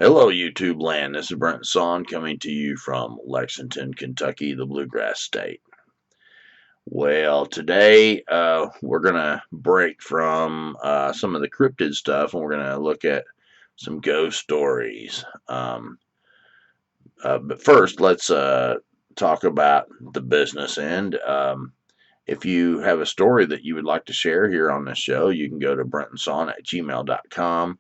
Hello, YouTube land. This is Brenton coming to you from Lexington, Kentucky, the Bluegrass State. Well, today we're going to break from some of the cryptid stuff and we're going to look at some ghost stories. But first, let's talk about the business end. If you have a story that you would like to share here on this show, you can go to brentonsawin@gmail.com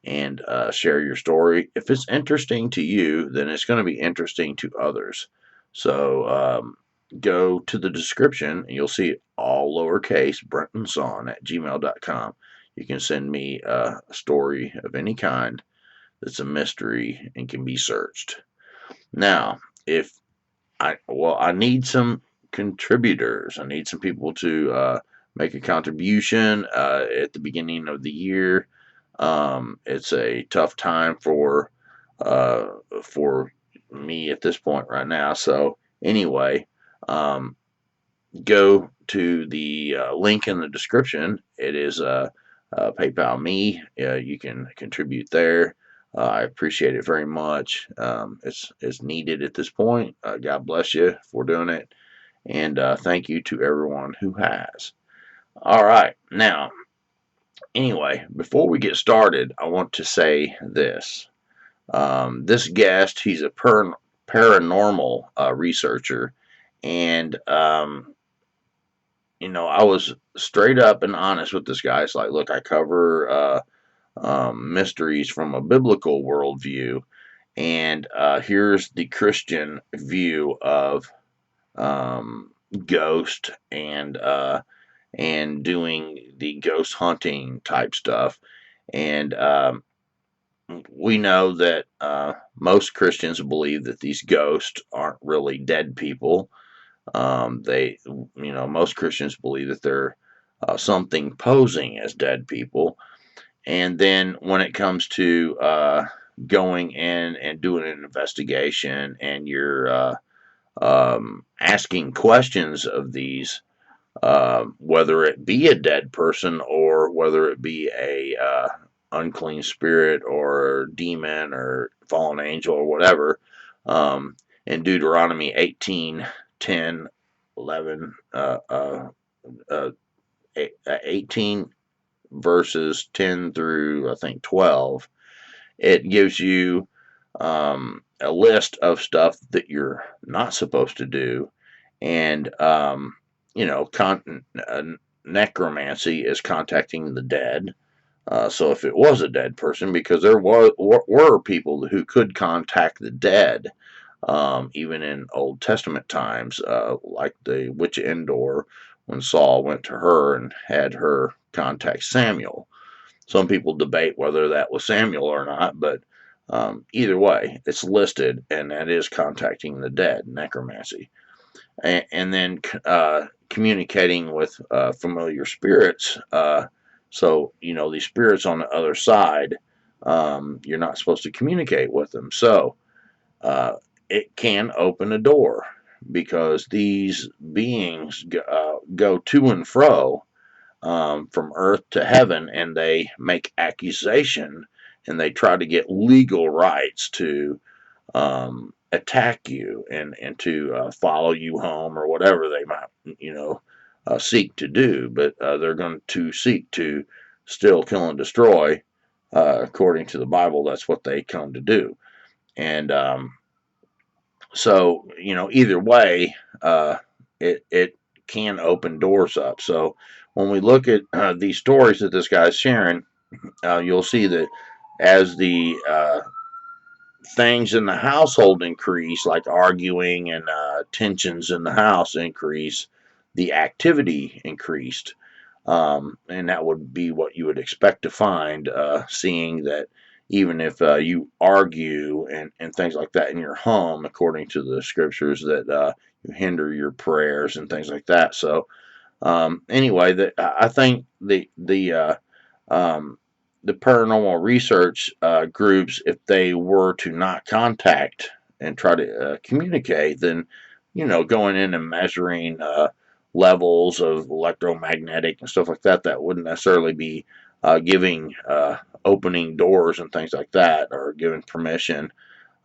and share your story. If it's interesting to you, then it's going to be interesting to others. So go to the description and you'll see all lowercase brentonsawin@gmail.com. You can send me a story of any kind that's a mystery and can be searched. Now, if I need some contributors. I need some people to make a contribution at the beginning of the year. It's a tough time for me at this point right now. So anyway, um, go to the link in the description. It is PayPal me. You can contribute there. I appreciate it very much. It's needed at this point. God bless you for doing it, and thank you to everyone who has. All right, now anyway, before we get started, I want to say this. This guest, he's a paranormal researcher, and I was straight up and honest with this guy. It's like, look, I cover mysteries from a biblical worldview, and here's the Christian view of ghost and doing the ghost hunting type stuff. And we know that most Christians believe that these ghosts aren't really dead people. Most Christians believe that they're something posing as dead people. And then when it comes to going in and doing an investigation and you're asking questions of these, whether it be a dead person or whether it be a unclean spirit or demon or fallen angel or whatever. In Deuteronomy 18, 10, 11, 18 verses 10 through I think 12, it gives you a list of stuff that you're not supposed to do. And, necromancy is contacting the dead. So if it was a dead person, because there were people who could contact the dead, even in Old Testament times, like the witch of Endor, when Saul went to her and had her contact Samuel. Some people debate whether that was Samuel or not, but either way, it's listed, and that is contacting the dead, necromancy. And then communicating with familiar spirits. So, these spirits on the other side, you're not supposed to communicate with them. So, it can open a door because these beings go to and fro from earth to heaven, and they make accusation and they try to get legal rights to attack you and to follow you home or whatever they might, seek to do. But they're going to seek to still kill and destroy. According to the Bible, that's what they come to do. And so, either way, it can open doors up. So when we look at these stories that this guy's sharing, you'll see that as the things in the household increase, like arguing and tensions in the house increase, the activity increased. And that would be what you would expect to find, seeing that even if you argue and things like that in your home, according to the scriptures, that you hinder your prayers and things like that. So, anyway, I think the paranormal research groups, if they were to not contact and try to communicate, then going in and measuring levels of electromagnetic and stuff like that, that wouldn't necessarily be giving opening doors and things like that, or giving permission.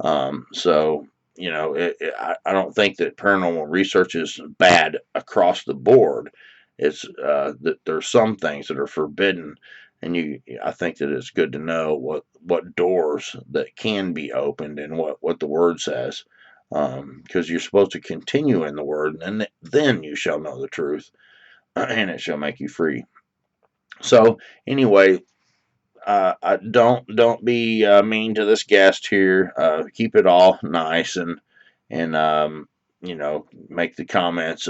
So, I don't think that paranormal research is bad across the board. It's that there's some things that are forbidden, and I think that it's good to know what doors that can be opened and what the word says, because you're supposed to continue in the word, and then you shall know the truth, and it shall make you free. So anyway, don't be mean to this guest here. Keep it all nice, and make the comments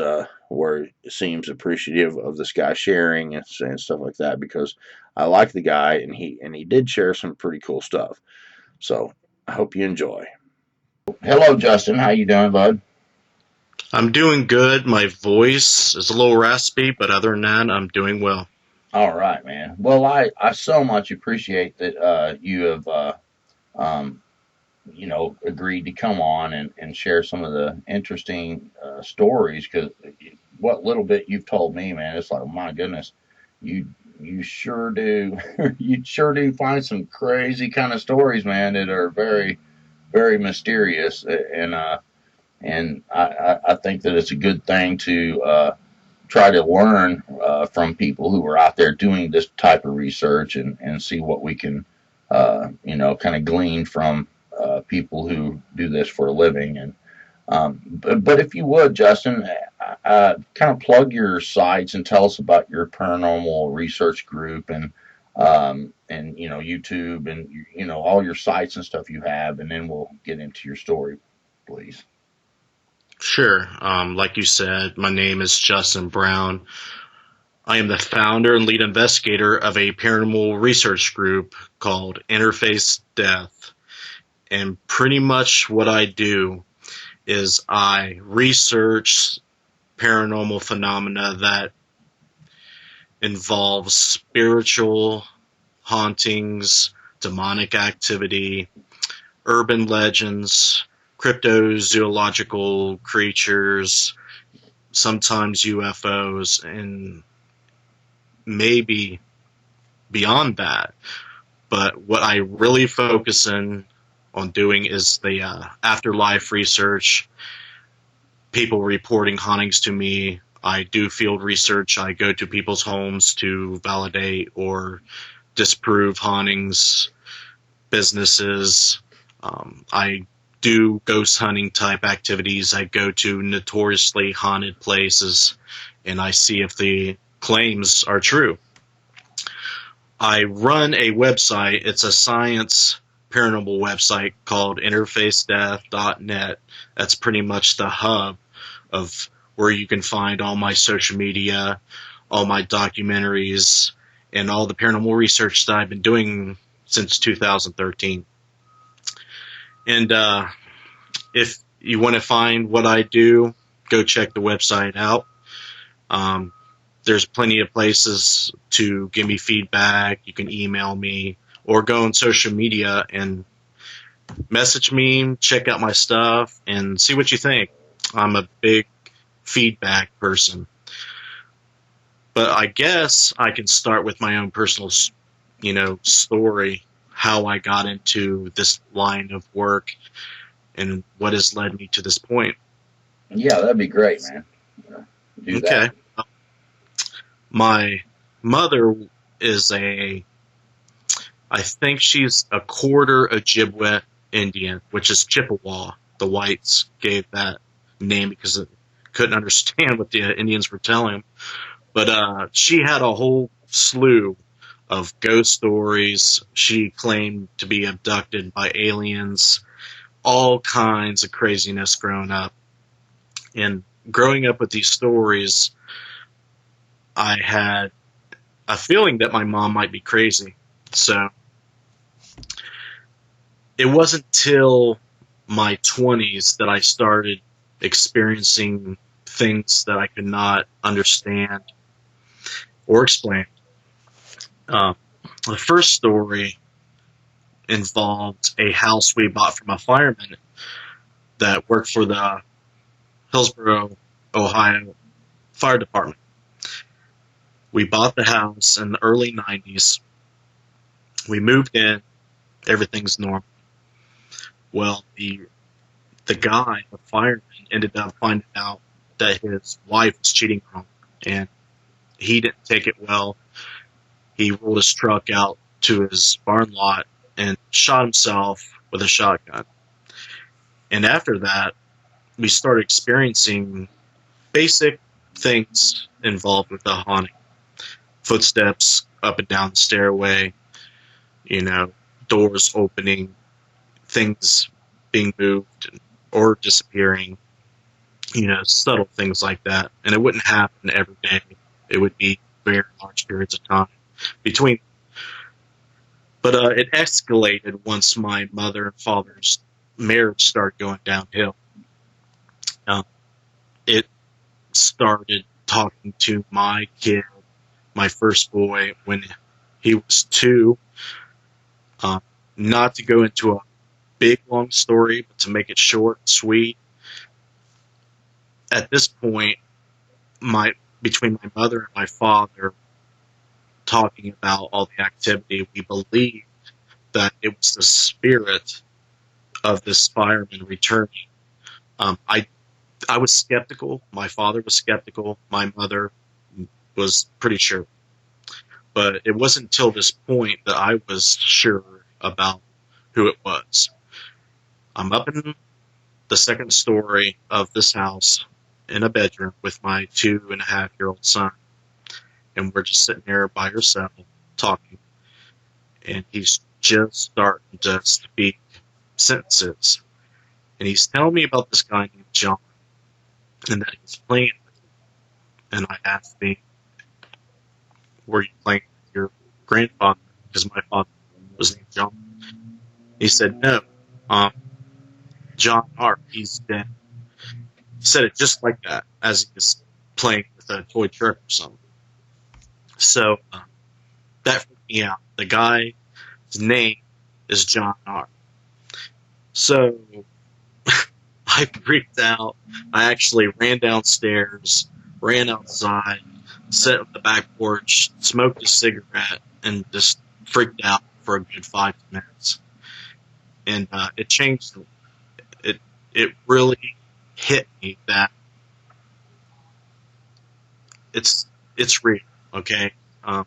where it seems appreciative of this guy sharing and stuff like that, because I like the guy, and he did share some pretty cool stuff. So I hope you enjoy. Hello, Justin. How you doing, bud? I'm doing good. My voice is a little raspy, but other than that, I'm doing well. All right, man. Well, I so much appreciate that you have um, agreed to come on and share some of the interesting stories, because what little bit you've told me, man, it's like, my goodness, you you sure do you sure do find some crazy kind of stories, man, that are very, very mysterious, and I think that it's a good thing to try to learn from people who are out there doing this type of research, and see what we can, kind of glean from people who do this for a living. But if you would, Justin, kind of plug your sites and tell us about your paranormal research group, and YouTube, and all your sites and stuff you have, and then we'll get into your story, please. Sure. Like you said, my name is Justin Brown. I am the founder and lead investigator of a paranormal research group called Interface Death. And pretty much what I do is I research paranormal phenomena that involves spiritual hauntings, demonic activity, urban legends, cryptozoological creatures, sometimes UFOs, and maybe beyond that. But what I really focus on doing is the afterlife research, people reporting hauntings to me. I do field research. I go to people's homes to validate or disprove hauntings, businesses. I do ghost hunting type activities. I go to notoriously haunted places and I see if the claims are true. I run a website. It's a science paranormal website called interfacedeath.net. That's pretty much the hub of where you can find all my social media, all my documentaries, and all the paranormal research that I've been doing since 2013. And if you want to find what I do, go check the website out. Um, there's plenty of places to give me feedback. You can email me or go on social media and message me, check out my stuff, and see what you think. I'm a big feedback person. But I guess I can start with my own personal, story, how I got into this line of work and what has led me to this point. Yeah, that'd be great, man. Do that. Okay. My mother is I think she's a quarter Ojibwe Indian, which is Chippewa. The whites gave that name because they couldn't understand what the Indians were telling them. But she had a whole slew of ghost stories. She claimed to be abducted by aliens, all kinds of craziness growing up. And growing up with these stories, I had a feeling that my mom might be crazy. So it wasn't till my 20s that I started experiencing things that I could not understand or explain. Uh, the first story involved a house we bought from a fireman that worked for the Hillsborough, Ohio Fire Department. We bought the house in the early 90s. We moved in, everything's normal. Well, the guy, the fireman, ended up finding out that his wife was cheating on him, and he didn't take it well. He rolled his truck out to his barn lot and shot himself with a shotgun. And after that, we started experiencing basic things involved with the haunting. Footsteps up and down the stairway, doors opening, things being moved or disappearing, subtle things like that. And it wouldn't happen every day. It would be very large periods of time between. But it escalated once my mother and father's marriage started going downhill. Um, it started talking to my kid, my first boy, when he was 2. Not to go into a big, long story, but to make it short and sweet, at this point, between my mother and my father talking about all the activity, we believed that it was the spirit of this fireman returning. I was skeptical. My father was skeptical. My mother was pretty sure. But it wasn't until this point that I was sure about who it was. I'm up in the second story of this house in a bedroom with my 2.5-year-old son. And we're just sitting there by ourselves talking. And he's just starting to speak sentences. And he's telling me about this guy named John. And that he's playing with him. And I asked him, were you playing with your grandfather? Because my father was named John. He said, no. John Hart, he's dead. He said it just like that, as he was playing with a toy truck or something. So that freaked me out. The guy's name is John Hart. So I freaked out. I actually ran downstairs, ran outside, sat on the back porch, smoked a cigarette, and just freaked out for a good 5 minutes. And it changed. It really hit me that it's real. Okay. I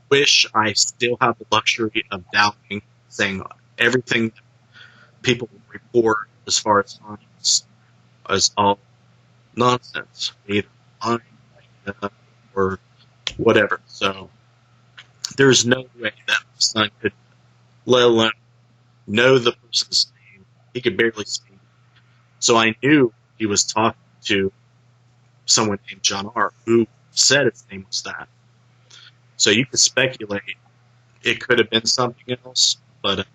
wish I still had the luxury of doubting, saying everything that people report as far as science is all nonsense, either lying or whatever. So there's no way that my son could, let alone know the person's name. He could barely speak. So I knew he was talking to someone named John R., who said his name was that. So you could speculate it could have been something else, but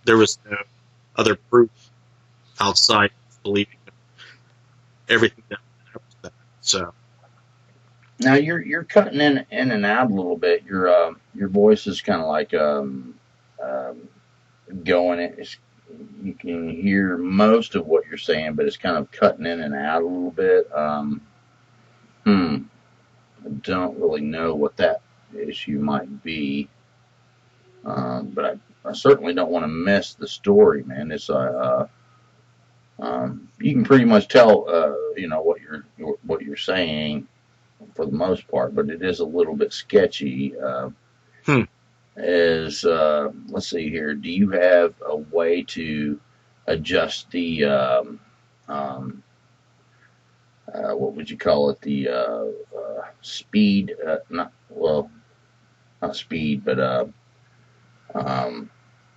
there was no other proof outside of believing everything that was that. So Now you're cutting in and out a little bit. Your voice is kind of like going. You can hear most of what you're saying, but it's kind of cutting in and out a little bit. I don't really know what that issue might be, but I certainly don't want to miss the story, man. It's you can pretty much tell, what you're saying for the most part, but it is a little bit sketchy. Let's see here. Do you have a way to adjust the what would you call it? The speed? Not speed, but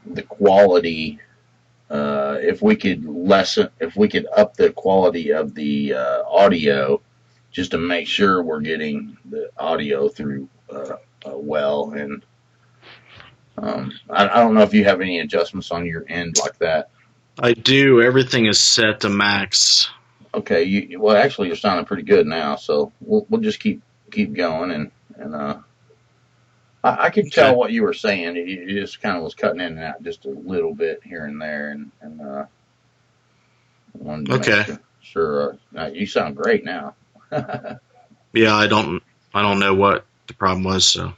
the quality. If we could up the quality of the audio, just to make sure we're getting the audio through well. And I don't know if you have any adjustments on your end like that. I do. Everything is set to max. Okay, well, actually, you're sounding pretty good now, so we'll just keep going, and I could tell what you were saying. It just kind of was cutting in and out just a little bit here and there, and wanted to make sure. You sound great now. Yeah, I don't know what the problem was, so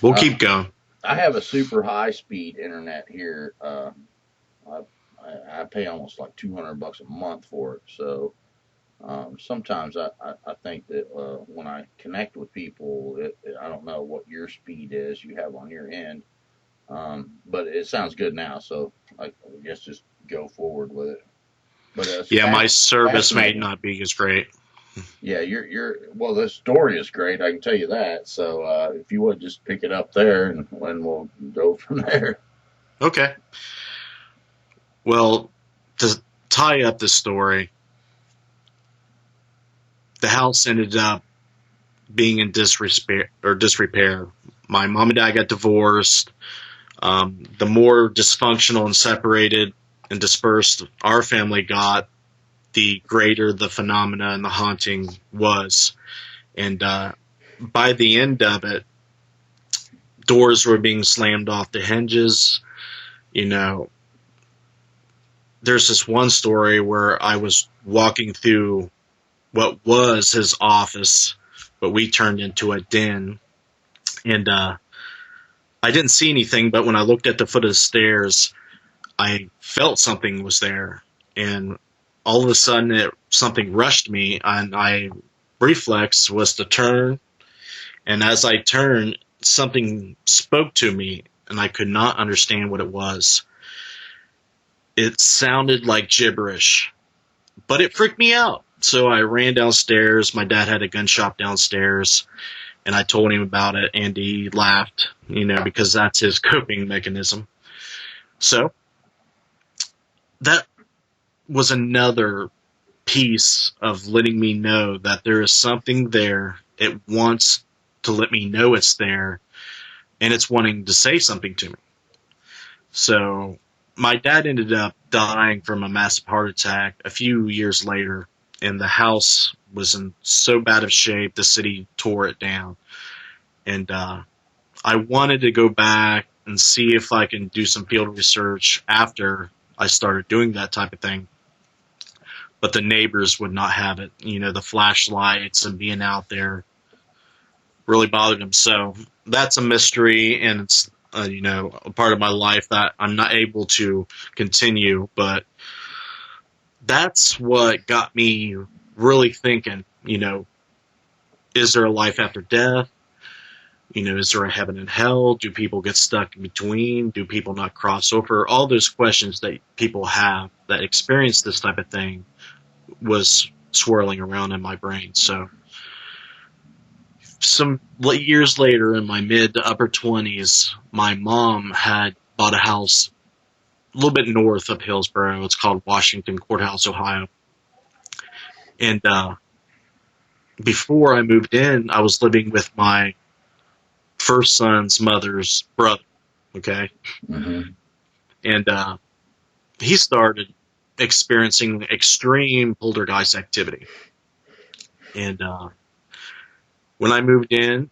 we'll keep going. I have a super high speed internet here. I, I pay almost like $200 a month for it. So sometimes I think that when I connect with people, I don't know what your speed is you have on your end, but it sounds good now. So I guess just go forward with it. But it's Yeah, my service may fascinating. not be as great. Yeah, you're well. The story is great. I can tell you that. So if you would just pick it up there, and we'll go from there. Okay. Well, to tie up the story, the house ended up being in disrepair. My mom and dad got divorced. The more dysfunctional and separated and dispersed our family got, the greater the phenomena and the haunting was. And by the end of it, doors were being slammed off the hinges. You know, there's this one story where I was walking through what was his office, but we turned into a den. And I didn't see anything, but when I looked at the foot of the stairs, I felt something was there. And all of a sudden, something rushed me, and my reflex was to turn. And as I turned, something spoke to me, and I could not understand what it was. It sounded like gibberish, but it freaked me out. So I ran downstairs. My dad had a gun shop downstairs, and I told him about it, and he laughed, because that's his coping mechanism. So that was another piece of letting me know that there is something there. It wants to let me know it's there, and it's wanting to say something to me. So my dad ended up dying from a massive heart attack a few years later, and the house was in so bad of shape, the city tore it down. And I wanted to go back and see if I can do some field research after I started doing that type of thing. But the neighbors would not have it. The flashlights and being out there really bothered them. So that's a mystery, and it's a part of my life that I'm not able to continue. But that's what got me really thinking. Is there a life after death? Is there a heaven and hell? Do people get stuck in between? Do people not cross over? All those questions that people have that experience this type of thing was swirling around in my brain. So some years later, in my mid to upper 20s, my mom had bought a house a little bit north of Hillsboro. It's called Washington Courthouse, Ohio. And before I moved in, I was living with my first son's mother's brother. Okay. Mm-hmm. And he started experiencing extreme poltergeist activity. And when I moved in,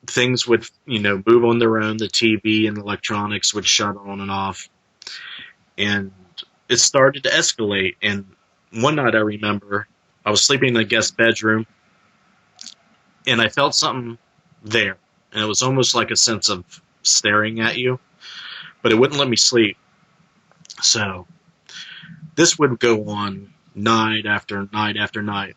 things would, move on their own. The TV and electronics would shut on and off. And it started to escalate. And one night I remember I was sleeping in the guest bedroom, and I felt something there. And it was almost like a sense of staring at you, but it wouldn't let me sleep. So this would go on night after night after night.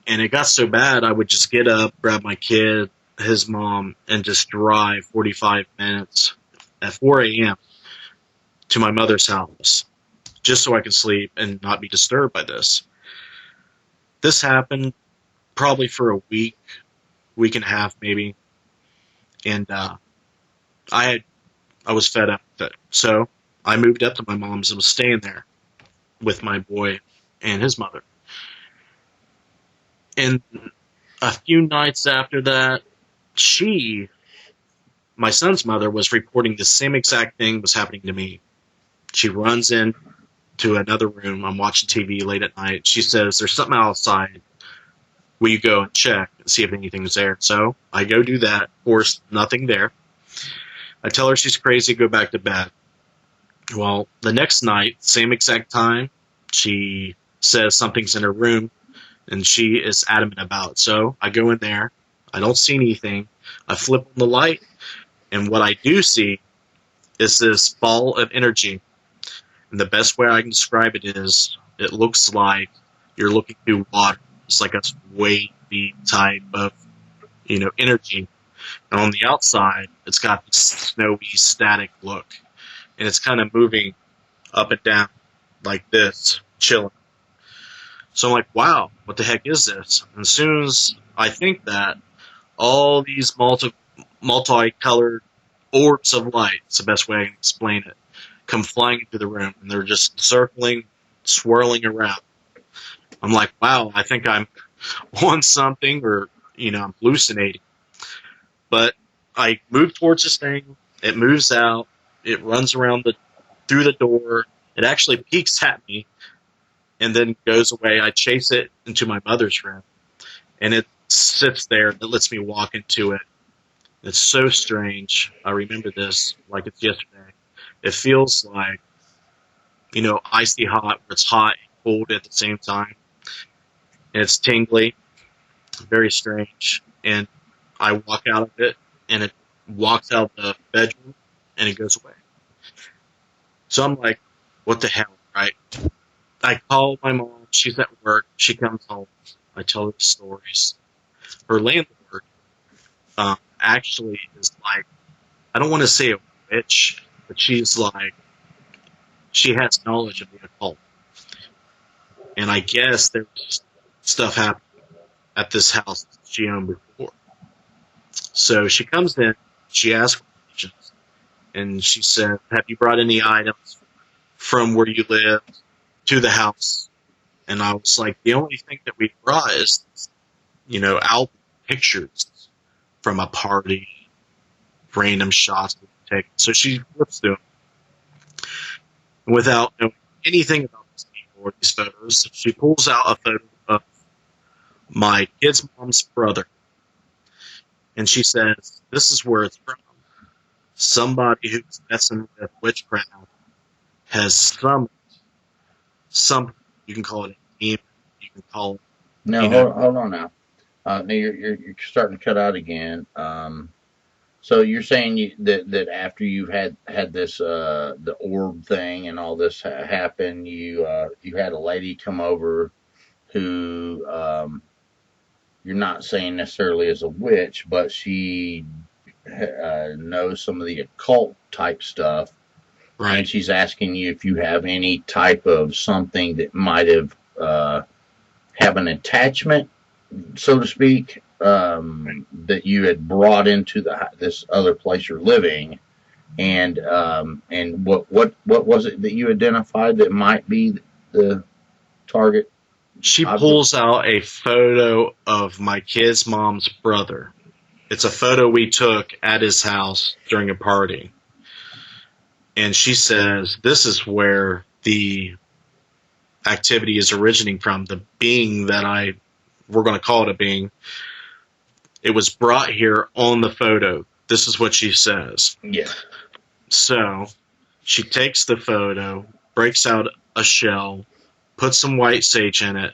And it got so bad, I would just get up, grab my kid, his mom, and just drive 45 minutes at 4 a.m. to my mother's house, just so I could sleep and not be disturbed by this. This happened probably for a week and a half maybe, and I was fed up with it. So I moved up to my mom's and was staying there with my boy and his mother. And a few nights after that, my son's mother, was reporting the same exact thing was happening to me. She runs in to another room. I'm watching TV late at night. She says, "There's something outside. Will you go and check and see if anything's there?" So I go do that. Of course, nothing there. I tell her she's crazy, go back to bed. Well, the next night, same exact time, she says something's in her room, and she is adamant about it. So I go in there. I don't see anything. I flip on the light, And what I do see is this ball of energy. And the best way I can describe it is it looks like you're looking through water. It's like a wavy type of, energy. And on the outside, it's got this snowy, static look. And it's kind of moving up and down like this, chilling. So I'm like, wow, what the heck is this? And as soon as I think that, all these multicolored orbs of light, it's the best way I can explain it, come flying into the room, and they're just circling, swirling around. I'm like, wow, I think I'm on something, or, I'm hallucinating. But I move towards this thing, it moves out, it runs through the door, it actually peeks at me, and then goes away. I chase it into my mother's room, and it sits there, it lets me walk into it. It's so strange. I remember this like it's yesterday. It feels like, icy hot, where it's hot and cold at the same time. And it's tingly, very strange. And I walk out of it, and it walks out of the bedroom, and it goes away. So I'm like, what the hell, right? I call my mom. She's at work. She comes home. I tell her the stories. Her landlord actually is like, I don't want to say a witch, but she's like, she has knowledge of the occult. And I guess there's stuff happening at this house that she owned before. So she comes in, she asks questions, and she said, have you brought any items from where you live to the house? And I was like, the only thing that we brought is, album pictures from a party, random shots we take. So she flips through them. Without knowing anything about these people or these photos, she pulls out a photo of my kid's mom's brother. And she says, this is where it's from. Somebody who's messing with witchcraft has summoned something. You can call it a demon. You can call it, No, hold on now. Now you're starting to cut out again. So you're saying that after you've had this the orb thing and all this happen, you had a lady come over who you're not saying necessarily is a witch, but she knows some of the occult type stuff, right? and she's asking you if you have any type of something that might have an attachment, so to speak, that you had brought into this other place you're living, and what was it that you identified that might be the target She object? pulls out a photo of my kid's mom's brother. It's a photo we took at his house during a party. And she says, this is where the activity is originating from. The being that we're going to call it a being, it was brought here on the photo. This is what she says. Yeah. So she takes the photo, breaks out a shell, puts some white sage in it,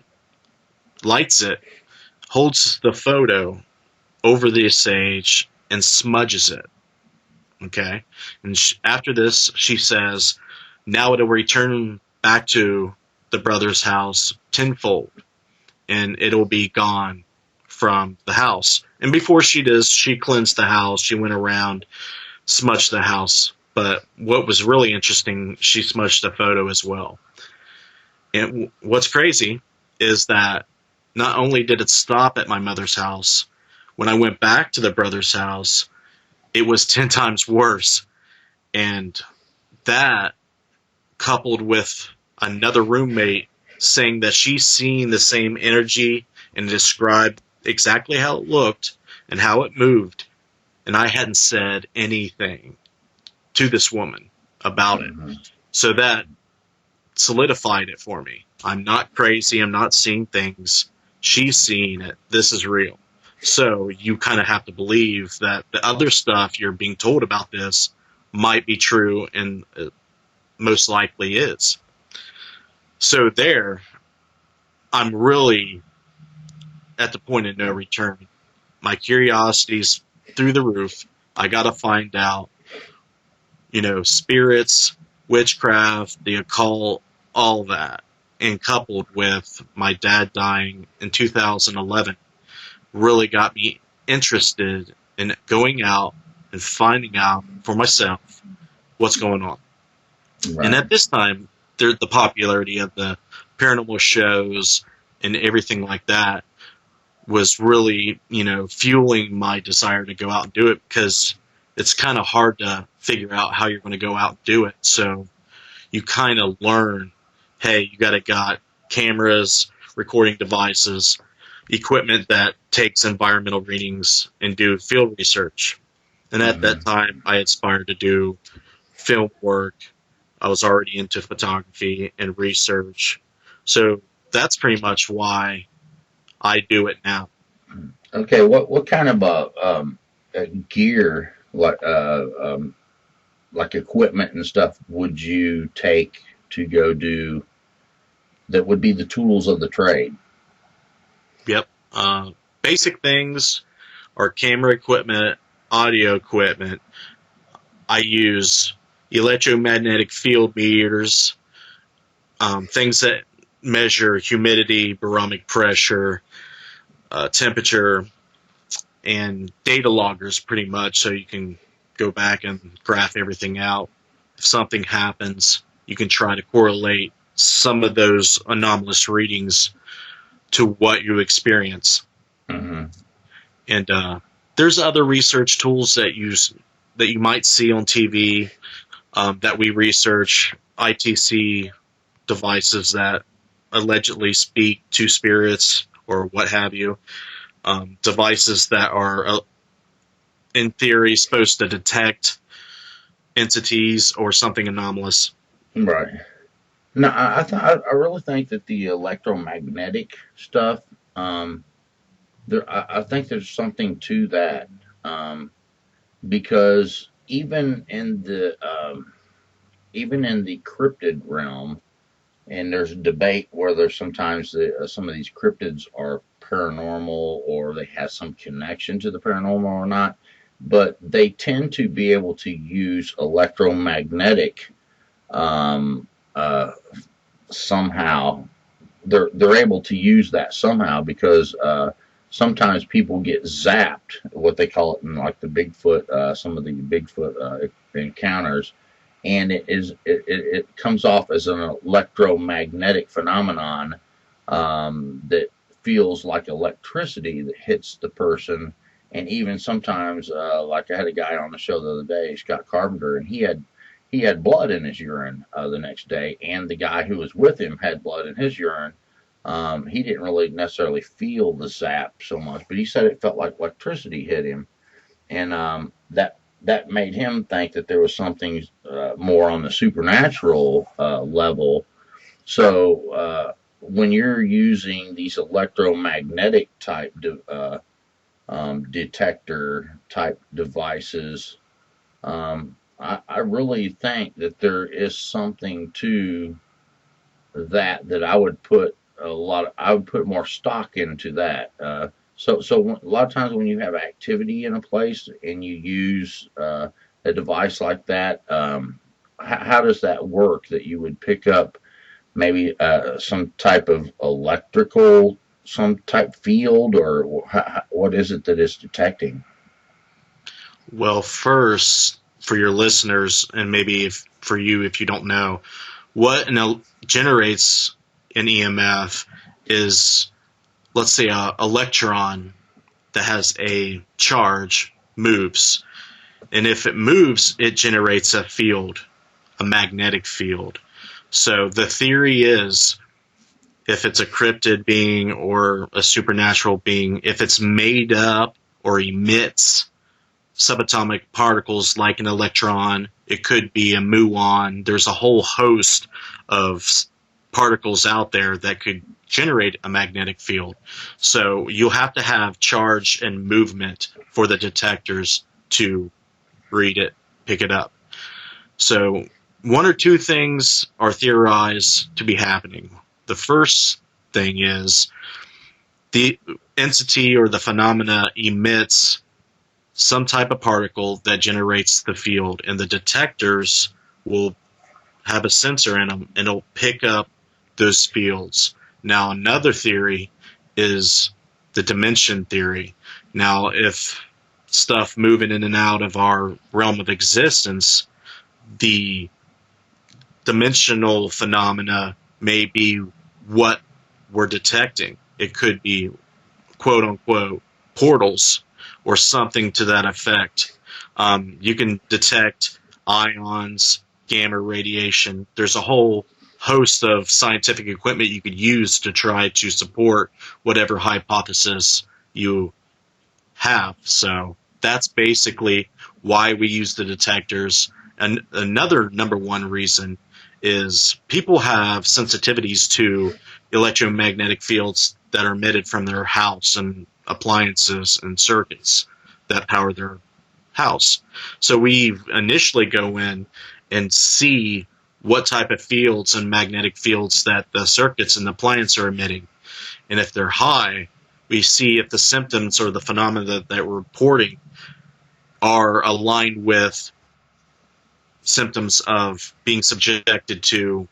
lights it, holds the photo over the sage, and smudges it. Okay? And after this, she says, now it'll return back to the brother's house tenfold, and it'll be gone from the house. And before she does, she cleansed the house. She went around, smudged the house. But what was really interesting, she smudged the photo as well. And what's crazy is that not only did it stop at my mother's house, when I went back to the brother's house, it was 10 times worse. And that, coupled with another roommate saying that she's seen the same energy and described exactly how it looked and how it moved, and I hadn't said anything to this woman about it. Mm-hmm. So that solidified it for me. I'm not crazy. I'm not seeing things. She's seeing it. This is real. So you kind of have to believe that the other stuff you're being told about this might be true, and most likely is. So there, I'm really at the point of no return. My curiosity's through the roof. I got to find out, spirits, witchcraft, the occult, all that. And coupled with my dad dying in 2011, really got me interested in going out and finding out for myself what's going on. And Right. at this time, the popularity of the paranormal shows and everything like that was really, fueling my desire to go out and do it, because it's kind of hard to figure out how you're going to go out and do it. So you kind of learn, hey, you got cameras, recording devices, equipment that takes environmental readings and do field research. And at that Hmm. time, I aspired to do film work. I was already into photography and research. So that's pretty much why I do it now. Okay. What kind of gear, like equipment and stuff, would you take to go do that? Would be the tools of the trade. Yep. Basic things are camera equipment, audio equipment. I use electromagnetic field meters, things that measure humidity, barometric pressure, temperature, and data loggers pretty much, so you can go back and graph everything out. If something happens, you can try to correlate some of those anomalous readings to what you experience. Hmm. And there's other research tools that you might see on TV, that we research, ITC devices that allegedly speak to spirits or what have you, devices that are, in theory, supposed to detect entities or something anomalous. Right. No, I really think that the electromagnetic stuff, um, I think there's something to that, because even in the cryptid realm, and there's a debate whether sometimes some of these cryptids are paranormal or they have some connection to the paranormal or not, but they tend to be able to use electromagnetic, um, uh, somehow. They're able to use that somehow because sometimes people get zapped, what they call it in like the Bigfoot, some of the Bigfoot encounters, and it comes off as an electromagnetic phenomenon, that feels like electricity that hits the person. And even sometimes, like I had a guy on the show the other day, Scott Carpenter, and he had blood in his urine the next day, and the guy who was with him had blood in his urine. He didn't really necessarily feel the zap so much, but he said it felt like electricity hit him, and that made him think that there was something more on the supernatural level. So when you're using these electromagnetic type detector type devices, I really think that there is something to that I would put more stock into that. So a lot of times when you have activity in a place and you use a device like that, how does that work? That you would pick up maybe some type of electrical, some type field, or what is it that it's detecting? Well, first, for your listeners, and maybe for you if you don't know, what generates an EMF is, let's say, a electron that has a charge moves. And if it moves, it generates a field, a magnetic field. So the theory is, if it's a cryptid being or a supernatural being, if it's made up or emits subatomic particles like an electron, it could be a muon. There's a whole host of particles out there that could generate a magnetic field. So you'll have to have charge and movement for the detectors to read it, pick it up. So one or two things are theorized to be happening. The first thing is the entity or the phenomena emits some type of particle that generates the field, and the detectors will have a sensor in them, and it'll pick up those fields. Now, another theory is the dimension theory. Now, if stuff moving in and out of our realm of existence, the dimensional phenomena may be what we're detecting. It could be quote unquote portals or something to that effect. You can detect ions, gamma radiation. There's a whole host of scientific equipment you could use to try to support whatever hypothesis you have. So that's basically why we use the detectors. And another number one reason is people have sensitivities to electromagnetic fields that are emitted from their house and appliances and circuits that power their house. So we initially go in and see what type of fields and magnetic fields that the circuits and the appliances are emitting. And if they're high, we see if the symptoms or the phenomena that we're reporting are aligned with symptoms of being subjected to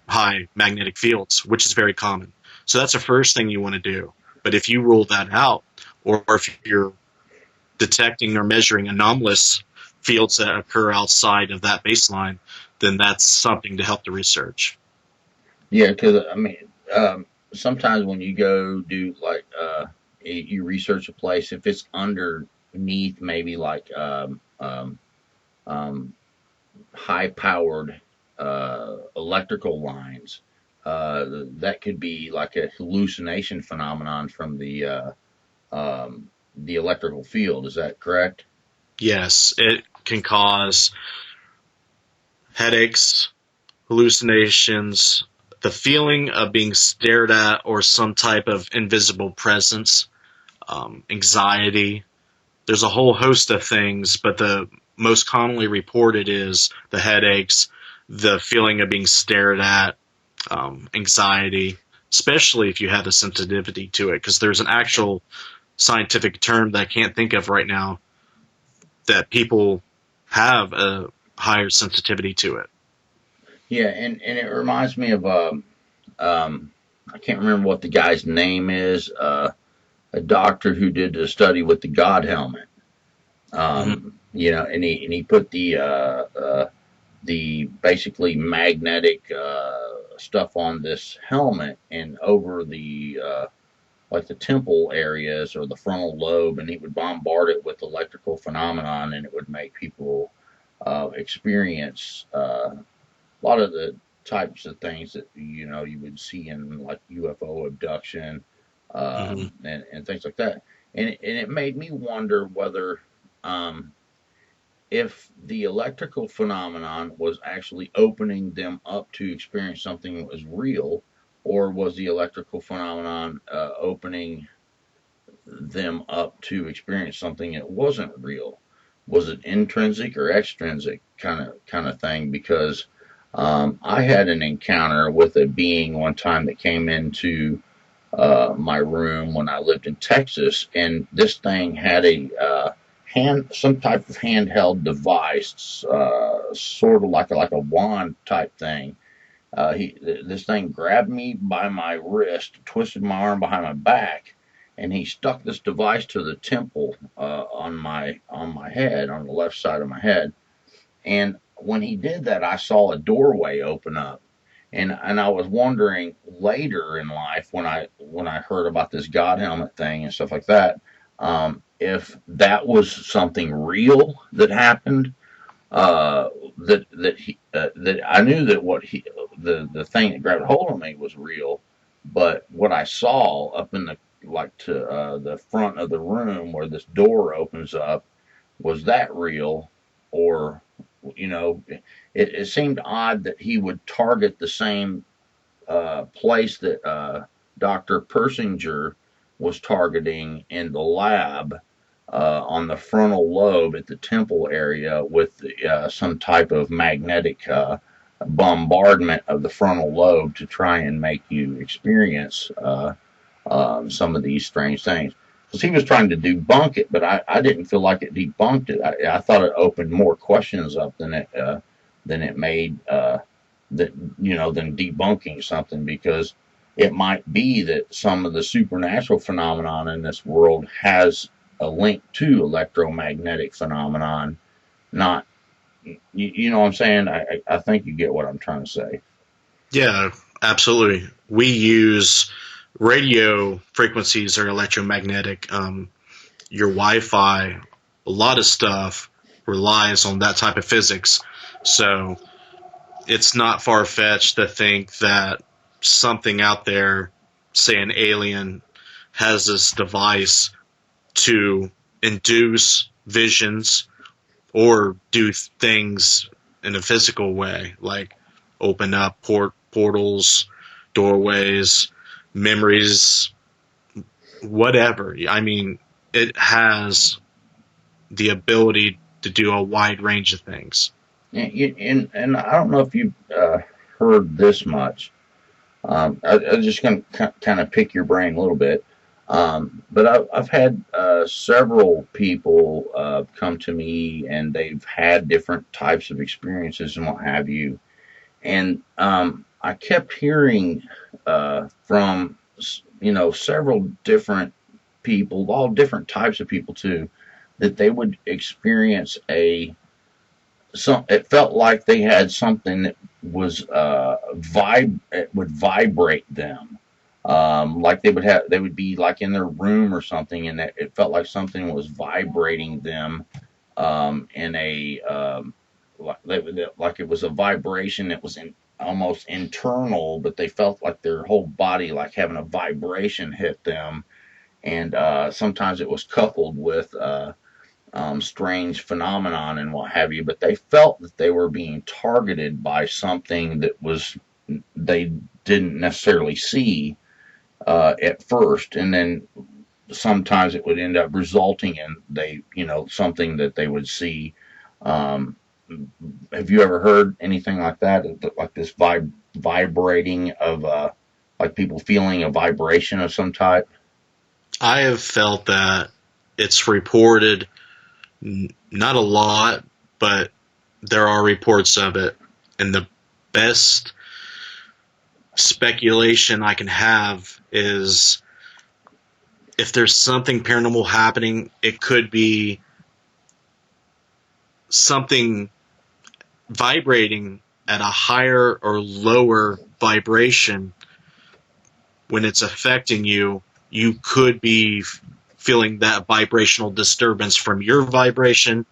high magnetic fields, which is very common. So that's the first thing you want to do. But if you rule that out, or if you're detecting or measuring anomalous fields that occur outside of that baseline, then that's something to help the research. Yeah, because I mean, sometimes when you go do like you research a place, if it's underneath maybe like um, high powered electrical lines, that could be like a hallucination phenomenon from the electrical field. Is that correct? Yes, it can cause headaches, hallucinations, the feeling of being stared at or some type of invisible presence, anxiety. There's a whole host of things, but the most commonly reported is the headaches, the feeling of being stared at, anxiety, especially if you have a sensitivity to it, because there's an actual scientific term that I can't think of right now that people have a higher sensitivity to it. Yeah, and it reminds me of I can't remember what the guy's name is. A doctor who did a study with the God helmet. Mm-hmm. And he put the basically magnetic stuff on this helmet and over the like the temple areas or the frontal lobe, and he would bombard it with electrical phenomenon, and it would make people experience a lot of the types of things that you would see in like UFO abduction, Mm-hmm. and things like that. And it made me wonder whether um, if the electrical phenomenon was actually opening them up to experience something that was real, or was the electrical phenomenon opening them up to experience something that wasn't real? Was it intrinsic or extrinsic kind of thing? Because I had an encounter with a being one time that came into my room when I lived in Texas, and this thing had a some type of handheld device, sort of like a wand type thing. This thing grabbed me by my wrist, twisted my arm behind my back, and he stuck this device to the temple on my head, on the left side of my head. And when he did that, I saw a doorway open up, and I was wondering later in life when I heard about this God helmet thing and stuff like that, if that was something real that happened, that I knew that the thing that grabbed hold of me was real, but what I saw up in the like to the front of the room where this door opens up, was that real? Or it seemed odd that he would target the same place that Dr. Persinger was targeting in the lab, on the frontal lobe at the temple area with some type of magnetic bombardment of the frontal lobe to try and make you experience some of these strange things. because he was trying to debunk it, but I didn't feel like it debunked it. I thought it opened more questions up than it made that than debunking something, because it might be that some of the supernatural phenomenon in this world has a link to electromagnetic phenomenon. Not you know what I'm saying? I think you get what I'm trying to say. Yeah, absolutely. We use radio frequencies or electromagnetic. Your Wi-Fi, a lot of stuff relies on that type of physics. So it's not far-fetched to think that something out there, say an alien, has this device to induce visions or do things in a physical way, like open up portals, doorways, memories, whatever. I mean, it has the ability to do a wide range of things. And I don't know if you've heard this much. I'm just going to kind of pick your brain a little bit. But I've had several people come to me, and they've had different types of experiences and what have you. And I kept hearing from several different people, all different types of people too, that they would experience it felt like they had something that was it would vibrate them, like they would be like in their room or something, and that it felt like something was vibrating them, in a like it was a vibration that was almost internal, but they felt like their whole body like having a vibration hit them. And sometimes it was coupled with strange phenomenon and what have you, but they felt that they were being targeted by something that was they didn't necessarily see at first, and then sometimes it would end up resulting in something that they would see. Um, have you ever heard anything like that? Like this vibrating of like people feeling a vibration of some type? I have felt that it's reported, not a lot, but there are reports of it. And the best speculation I can have is if there's something paranormal happening, it could be something vibrating at a higher or lower vibration. When it's affecting you, you could be feeling that vibrational disturbance from your vibration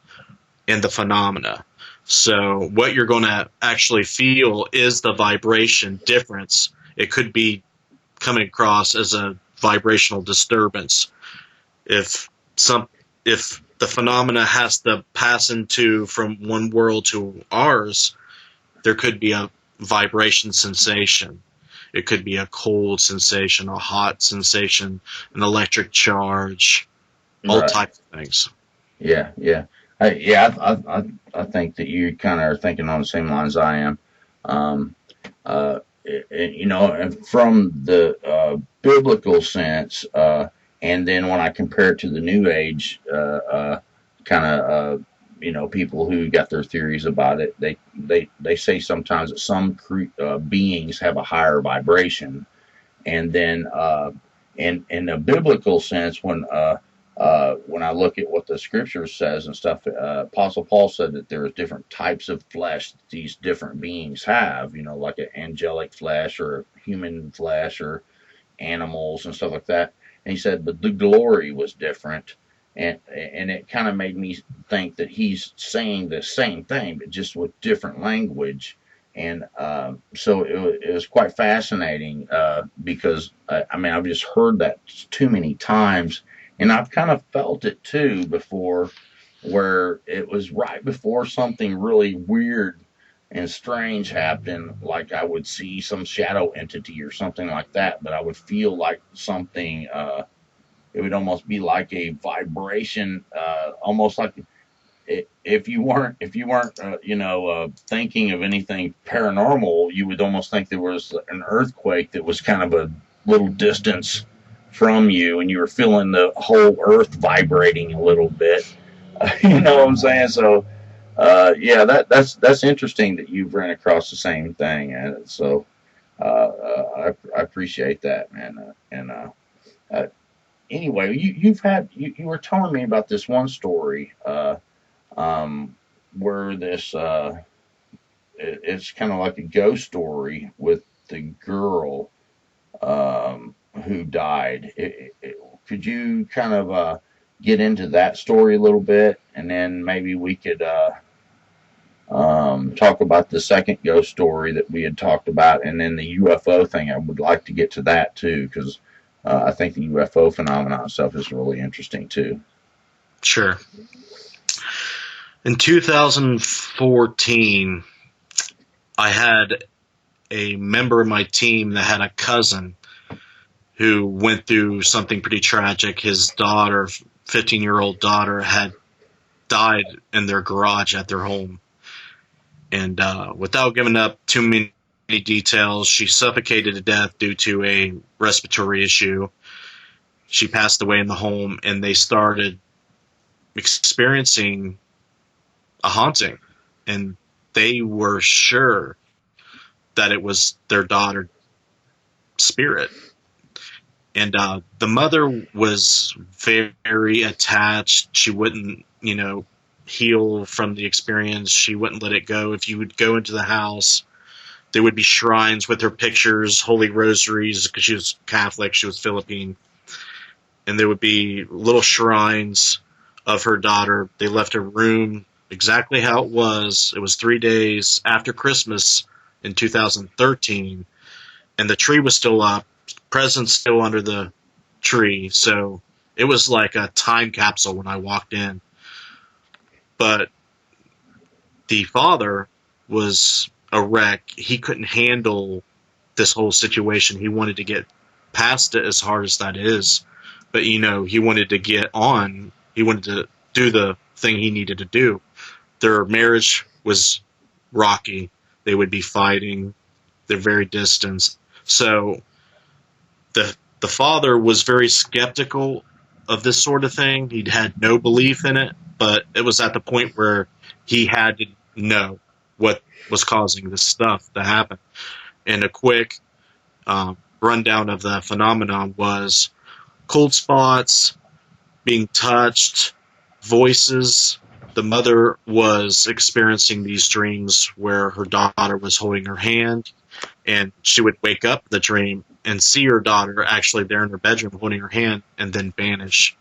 and the phenomena. So what you're going to actually feel is the vibration difference. It could be coming across as a vibrational disturbance. If some if the phenomena has to pass into from one world to ours, there could be a vibration sensation. It could be a cold sensation, a hot sensation, an electric charge, all Right. types of things. Yeah. I think that you kind of are thinking on the same lines I am. Um, and from the biblical sense, and then when I compare it to the New Age, kind of, people who got their theories about it, they say sometimes that some beings have a higher vibration, and then in a biblical sense, when I look at what the scripture says and stuff, Apostle Paul said that there's different types of flesh that these different beings have, like an angelic flesh or human flesh or animals and stuff like that. And he said, but the glory was different. And it kind of made me think that he's saying the same thing, but just with different language. And so it was quite fascinating, because I mean, I've just heard that too many times, and I've kind of felt it too before, where it was right before something really weird and strange happened, like I would see some shadow entity or something like that, but I would feel like something. It would almost be like a vibration, almost like if you weren't thinking of anything paranormal, you would almost think there was an earthquake that was kind of a little distance from you, and you were feeling the whole earth vibrating a little bit. You know what I'm saying? So, yeah, that's interesting that you've ran across the same thing. And so, I appreciate that, man. Uh, anyway, you were telling me about this one story, where it's kind of like a ghost story with the girl, who died. Could you kind of get into that story a little bit, and then maybe we could talk about the second ghost story that we had talked about, and then the UFO thing. I would like to get to that too, because I think the UFO phenomenon itself is really interesting too. Sure. In 2014, I had a member of my team that had a cousin who went through something pretty tragic. His daughter, 15-year-old daughter, had died in their garage at their home. And without giving up too many details, she suffocated to death due to a respiratory issue. She passed away in the home, and they started experiencing a haunting. And they were sure that it was their daughter's spirit. And the mother was very attached. She wouldn't, heal from the experience. She wouldn't let it go. If you would go into the house, there would be shrines with her pictures, holy rosaries, because she was Catholic, she was Philippine. And there would be little shrines of her daughter. They left her room exactly how it was. It was 3 days after Christmas in 2013, and the tree was still up, presents still under the tree. So it was like a time capsule when I walked in. But the father was a wreck. He couldn't handle this whole situation. He wanted to get past it, as hard as that is. But, he wanted to get on. He wanted to do the thing he needed to do. Their marriage was rocky. They would be fighting. They're very distant. So the father was very skeptical of this sort of thing. He'd had no belief in it, but it was at the point where he had to know what was causing this stuff to happen. And a quick rundown of the phenomenon was cold spots, being touched, voices. The mother was experiencing these dreams where her daughter was holding her hand, and she would wake up in the dream and see her daughter actually there in her bedroom holding her hand and then vanish.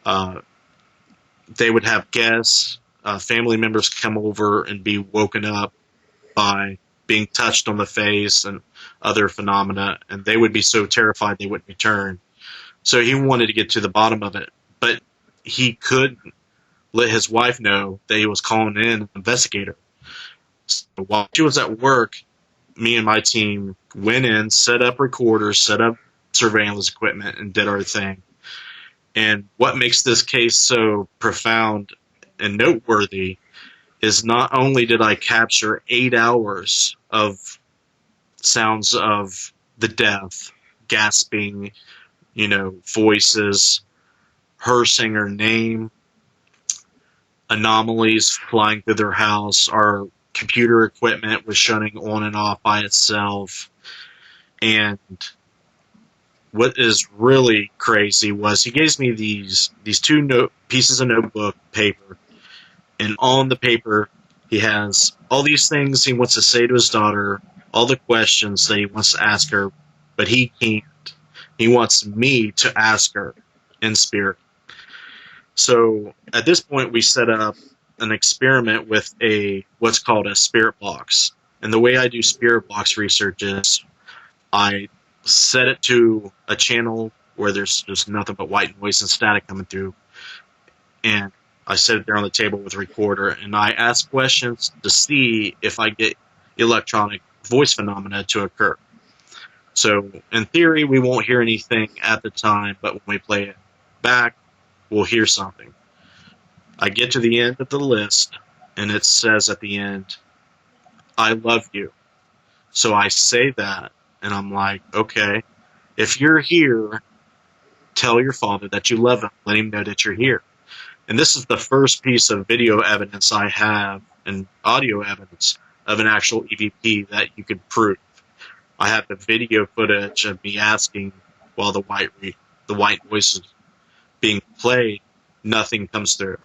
They would have guests, family members come over and be woken up by being touched on the face and other phenomena, and they would be so terrified they wouldn't return. So he wanted to get to the bottom of it, but he couldn't let his wife know that he was calling in an investigator. So while she was at work, me and my team went in, set up recorders, set up surveillance equipment, and did our thing. And what makes this case so profound and noteworthy is not only did I capture 8 hours of sounds of the death, gasping, voices, her saying her name, anomalies flying through their house, our computer equipment was shutting on and off by itself. And what is really crazy was he gave me these two pieces of notebook paper, and on the paper he has all these things he wants to say to his daughter, all the questions that he wants to ask her, but he can't. He wants me to ask her in spirit. So at this point, we set up an experiment with what's called a spirit box. And the way I do spirit box research is I set it to a channel where there's just nothing but white noise and static coming through. And I set it there on the table with a recorder, and I ask questions to see if I get electronic voice phenomena to occur. So in theory, we won't hear anything at the time, but when we play it back, we'll hear something. I get to the end of the list, and it says at the end, I love you. So I say that, and I'm like, okay, if you're here tell your father that you love him. Let him know that you're here. And this is the first piece of video evidence I have and audio evidence of an actual EVP that you could prove. I have the video footage of me asking while the white noise is being played, nothing comes through.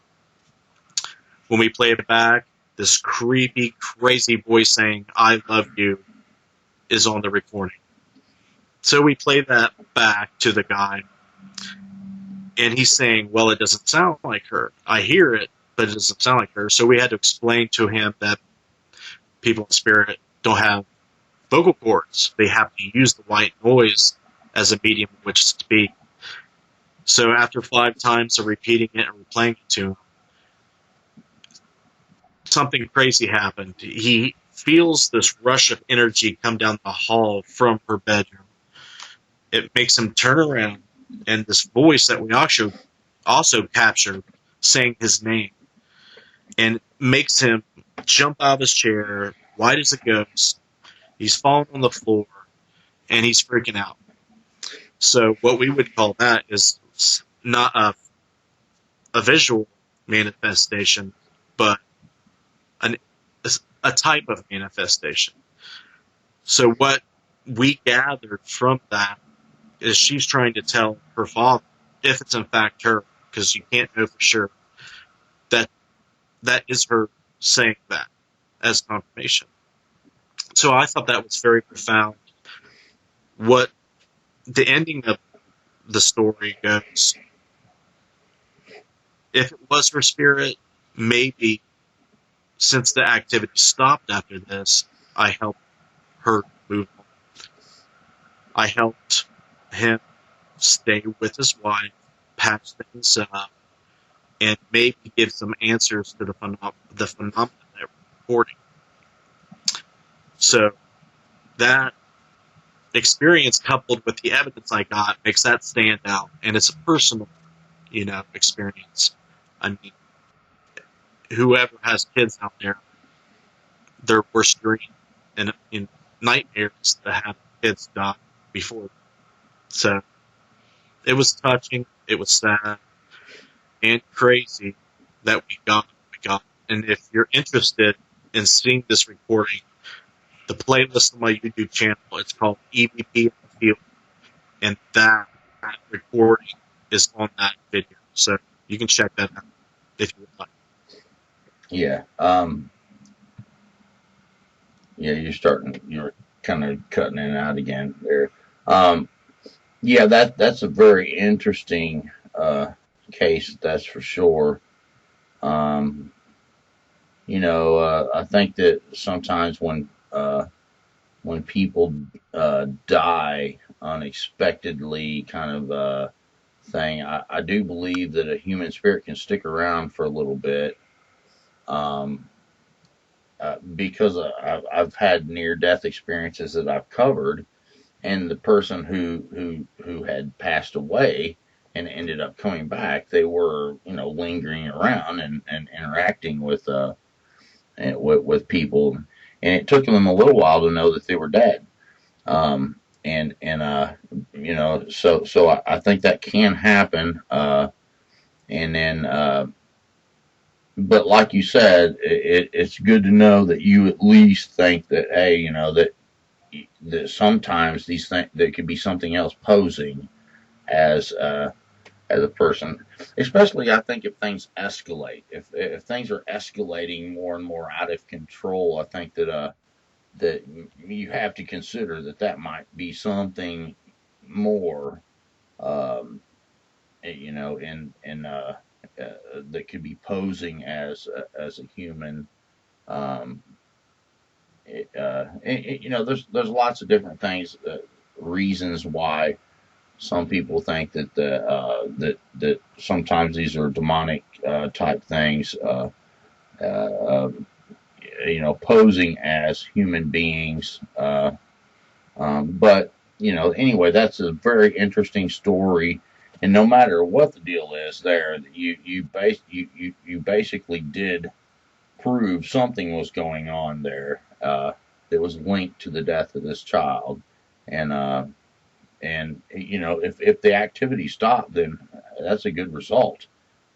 When we play it back, this creepy, crazy voice saying, "I love you," is on the recording. So we play that back to the guy, and he's saying, "Well, it doesn't sound like her. I hear it, but it doesn't sound like her." So we had to explain to him that people in spirit don't have vocal cords. They have to use the white noise as a medium in which to speak. So after 5 times of repeating it and replaying it to him, something crazy happened. He feels this rush of energy come down the hall from her bedroom. It makes him turn around, and this voice that we also captured saying his name, and makes him jump out of his chair, white as a ghost. He's falling on the floor, and he's freaking out. So what we would call that is not a visual manifestation, but an, a type of manifestation. So what we gathered from that is she's trying to tell her father, if it's in fact her, because you can't know for sure, that that is her saying that as confirmation. So I thought that was very profound. What the ending of the story goes, if it was her spirit, maybe since the activity stopped after this, I helped her move on. I helped him stay with his wife, patch things up, and maybe give some answers to the phenomena that we're reporting. So that experience coupled with the evidence I got makes that stand out, and it's a personal, experience. I mean, whoever has kids out there, their worst dream and in nightmares to have kids die before. So it was touching, it was sad, and crazy that we got what we got. And if you're interested in seeing this recording, the playlist on my YouTube channel, it's called EVP in the Field, and that recording is on that video. So you can check that out if you would like. Yeah. Yeah, you're kind of cutting in and out again there. Um, yeah, that's a very interesting case, that's for sure. Um, I think that sometimes when people die unexpectedly, kind of thing, I do believe that a human spirit can stick around for a little bit. Um, because I've had near death experiences that I've covered, and the person who had passed away and ended up coming back, they were lingering around and interacting with people, and it took them a little while to know that they were dead. So I think that can happen. And then But like you said, it's good to know that you at least think that, hey, that sometimes these things, there could be something else posing as as a person. Especially, I think if things escalate, if things are escalating more and more out of control, I think that you have to consider that might be something more, um, that could be posing as a human. Um, there's lots of different things, reasons why some people think that sometimes these are demonic type things, uh, posing as human beings. But anyway, that's a very interesting story. And no matter what the deal is, there you basically did prove something was going on there, that was linked to the death of this child. And and if the activity stopped, then that's a good result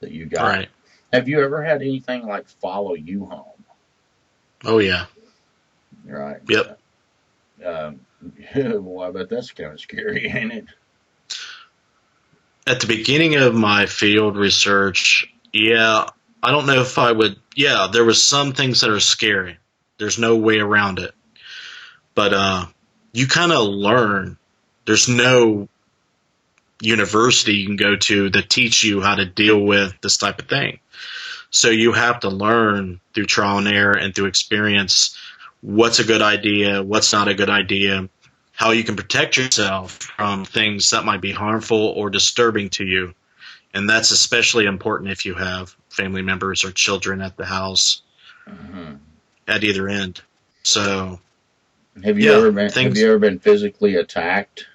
that you got. Right. Have you ever had anything like follow you home? Oh yeah. Right. Yep. Um, well, I bet that's kind of scary, ain't it? At the beginning of my field research, yeah, I don't know if I would. Yeah, there was some things that are scary. There's no way around it. But you kind of learn. There's no university you can go to that teach you how to deal with this type of thing. So you have to learn through trial and error and through experience what's a good idea, what's not a good idea, how you can protect yourself from things that might be harmful or disturbing to you. And that's especially important if you have family members or children at the house Hmm. at either end. So, Have you yeah, ever been Have you things. ever been physically attacked?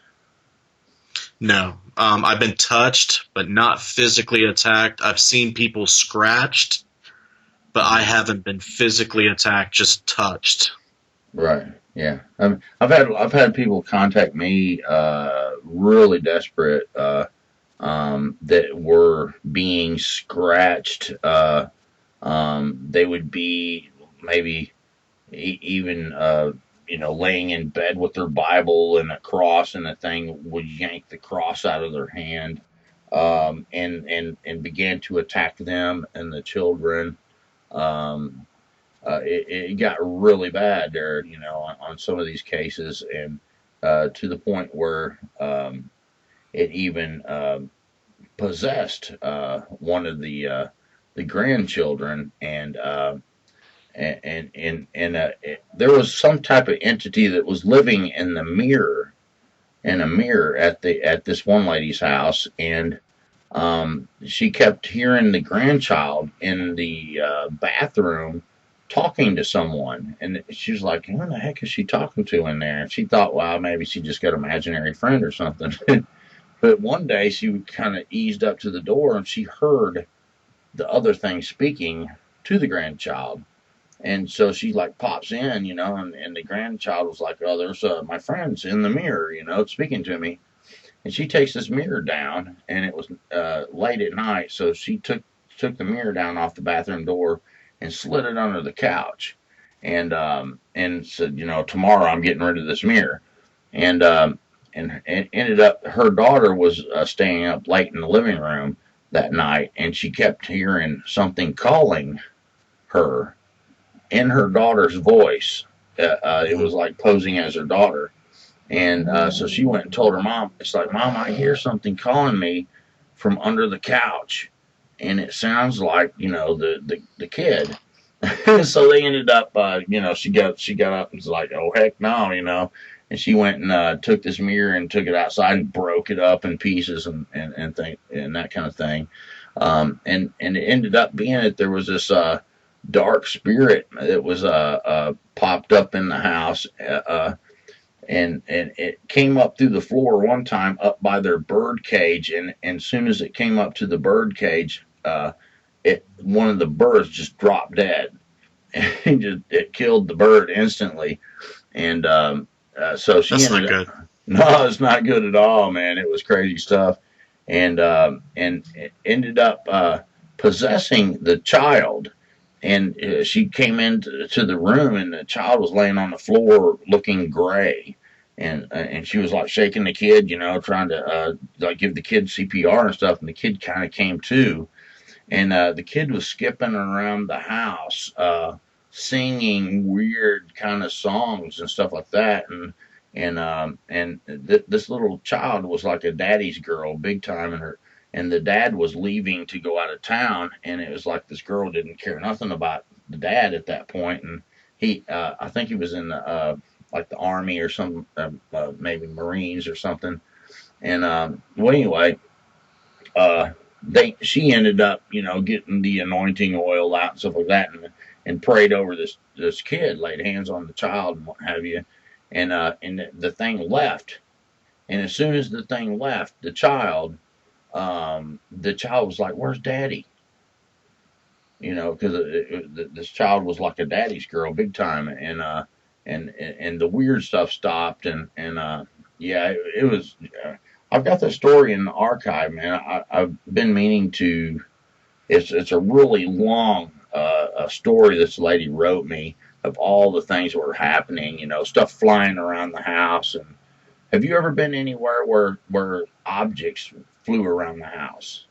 No. I've been touched, but not physically attacked. I've seen people scratched, but I Hmm. haven't been physically attacked, just touched. Right. Yeah. I've had people contact me, really desperate, that were being scratched. They would be maybe even laying in bed with their Bible and a cross, and the thing would yank the cross out of their hand, and began to attack them and the children. Um, it got really bad there, on some of these cases, and to the point where it even possessed one of the grandchildren, and there was some type of entity that was living in a mirror at this one lady's house, and she kept hearing the grandchild in the bathroom talking to someone, and she was like, "Who the heck is she talking to in there?" And she thought, "Well, maybe she just got an imaginary friend or something." But one day she kind of eased up to the door, and she heard the other thing speaking to the grandchild. And so she like pops in, and the grandchild was like, "Oh, there's my friend's in the mirror, speaking to me." And she takes this mirror down, and it was late at night, so she took the mirror down off the bathroom door and slid it under the couch, and said, "Tomorrow I'm getting rid of this mirror." And and ended up her daughter was staying up late in the living room that night, and she kept hearing something calling her in her daughter's voice. It Mhm. was like posing as her daughter, and so she went and told her mom. It's like, "Mom, I hear something calling me from under the couch, and it sounds like the kid." So they ended up, she got up and was like, "Oh heck no," And she went and took this mirror and took it outside and broke it up in pieces and that kind of thing. And it ended up being that there was this dark spirit that was popped up in the house. And it came up through the floor one time up by their bird cage, and as soon as it came up to the bird cage, it one of the birds just dropped dead. It killed the bird instantly, and so she That's ended not up. good. No, it's not good at all, man. It was crazy stuff, and it ended up possessing the child. And she came into the room, and the child was laying on the floor, looking gray, and she was like shaking the kid, trying to like give the kid CPR and stuff. And the kid kind of came to, and the kid was skipping around the house, singing weird kind of songs and stuff like that, and this little child was like a daddy's girl, big time, and the dad was leaving to go out of town, and it was like this girl didn't care nothing about the dad at that point, and I think he was in the like the army or some maybe Marines or something, and well anyway, she ended up, getting the anointing oil out and stuff like that, and prayed over this kid, laid hands on the child and what have you, and the thing left. And as soon as the thing left, the child was like, "Where's Daddy?" Because this child was like a daddy's girl, big time, and the weird stuff stopped, and Yeah, it was. I've got the story in the archive, man. I've been meaning to. It's a really long a story this lady wrote me of all the things that were happening. You know, stuff flying around the house. And have you ever been anywhere where objects flew around the house?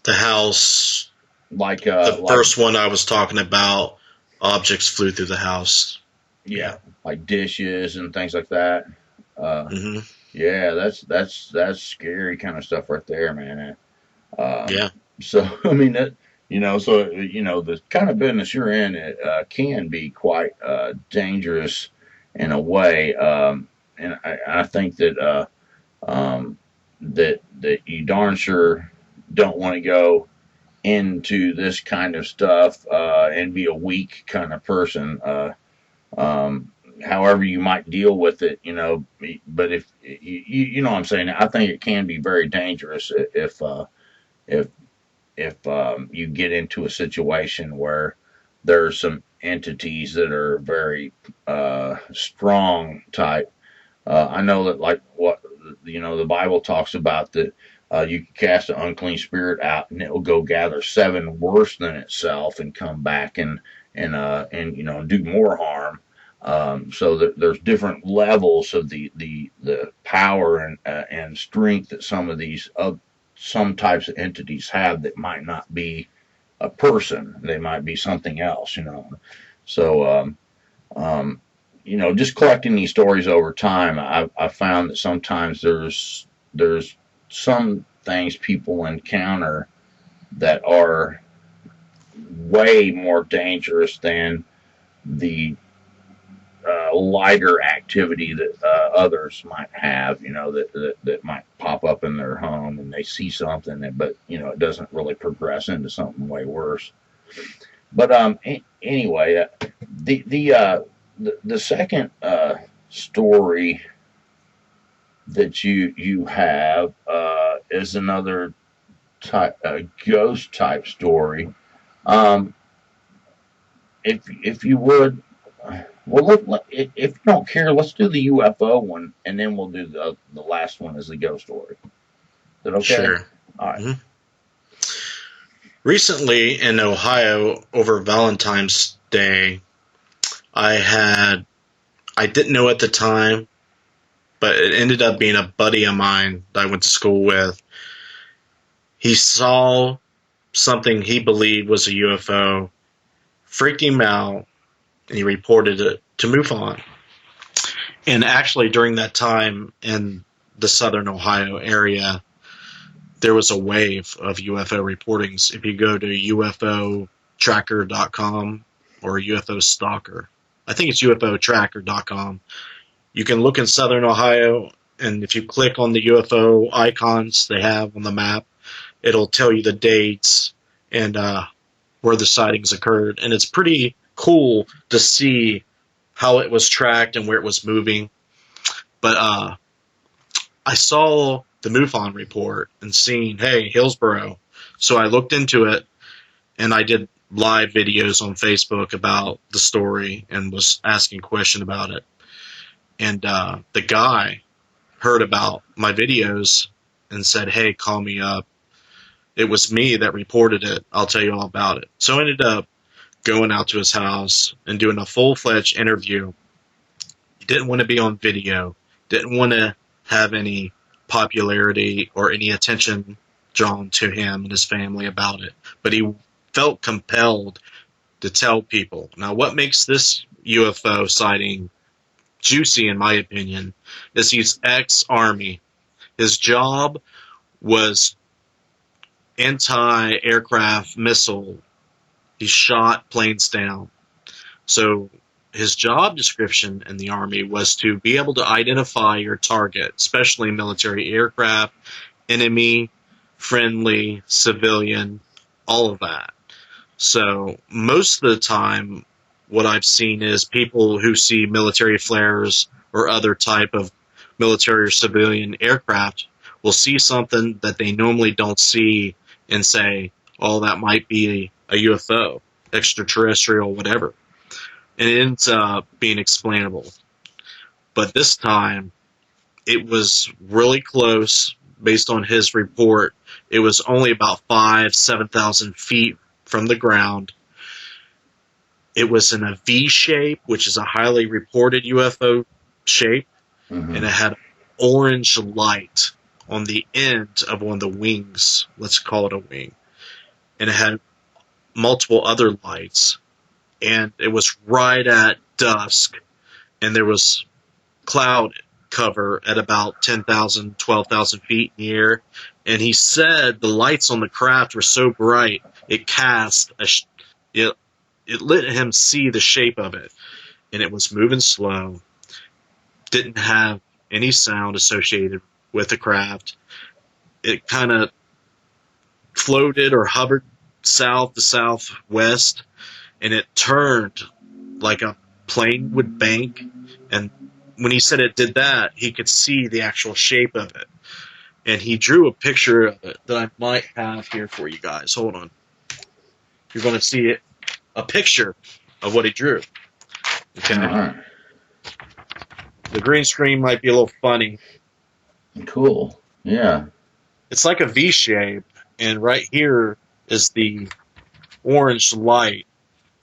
The house, the Like first one I was talking about, objects flew through the house. yeah, Yeah. like dishes and things like that. Uh, Hmm. yeah, that's scary kind of stuff right there, man. Um, Yeah. so I mean that so the kind of business you're in it can be quite dangerous in a way, and I think um, that you darn sure don't want to go into this kind of stuff and be a weak kind of person. Um, However you might deal with it, but if you know what I'm saying, I think it can be very dangerous if you get into a situation where there's some entities that are very strong type. I know that like what the Bible talks about that you can cast an unclean spirit out and it will go gather seven worse than itself and come back and do more harm. So that there's different levels of the power and strength that some types of entities have that might not be a person. They might be something else. So um, just collecting these stories over time, I found that sometimes there's some things people encounter that are way more dangerous than the lighter activity that others might have, that might pop up in their home and they see something, but it doesn't really progress into something way worse. But anyway, the second story that you have is another type ghost type story. Um, if you would, well, if you don't care, let's do the UFO one, and then we'll do the last one as the ghost story. Is that okay? Sure. All right. Hmm. Recently in Ohio, over Valentine's Day, I had, I didn't know at the time, but it ended up being a buddy of mine that I went to school with. He saw something he believed was a UFO, freaked him out, and he reported it to MUFON. And actually, during that time in the southern Ohio area, there was a wave of UFO reportings. If you go to UFOtracker.com or UFO Stalker, I think it's UFOtracker.com, you can look in southern Ohio, and if you click on the UFO icons they have on the map, it'll tell you the dates and where the sightings occurred. And it's pretty cool to see how it was tracked and where it was moving. But I saw the MUFON report and seen, hey, Hillsboro. So I looked into it and I did live videos on Facebook about the story and was asking questions about it. And the guy heard about my videos and said, hey, call me up. It was me that reported it. I'll tell you all about it. So I ended up going out to his house and doing a full-fledged interview. He didn't want to be on video, didn't want to have any popularity or any attention drawn to him and his family about it. But he felt compelled to tell people. Now, what makes this UFO sighting juicy, in my opinion, is he's ex-Army. His job was anti-aircraft missile. He shot planes down. So his job description in the Army was to be able to identify your target, especially military aircraft, enemy, friendly, civilian, all of that. So most of the time, what I've seen is people who see military flares or other type of military or civilian aircraft will see something that they normally don't see and say, oh, that might be a UFO, extraterrestrial, whatever. And it ends up being explainable. But this time, it was really close based on his report. It was only about 7,000 feet from the ground. It was in a V shape, which is a highly reported UFO shape, and it had orange light on the end of one of the wings. Let's call it a wing. And it had multiple other lights. And it was right at dusk, and there was cloud cover at about 10,000, 12,000 feet in the air. And he said the lights on the craft were so bright, it cast it let him see the shape of it. And it was moving slow, didn't have any sound associated with the craft. It kind of floated or hovered south to southwest, and it turned like a plane would bank. And when he said it did that, he could see the actual shape of it. And he drew a picture of it that I might have here for you guys. Hold on. You're going to see it, a picture of what he drew. Okay. The green screen might be a little funny. Cool. Yeah. It's like a V shape, and right here is the orange light,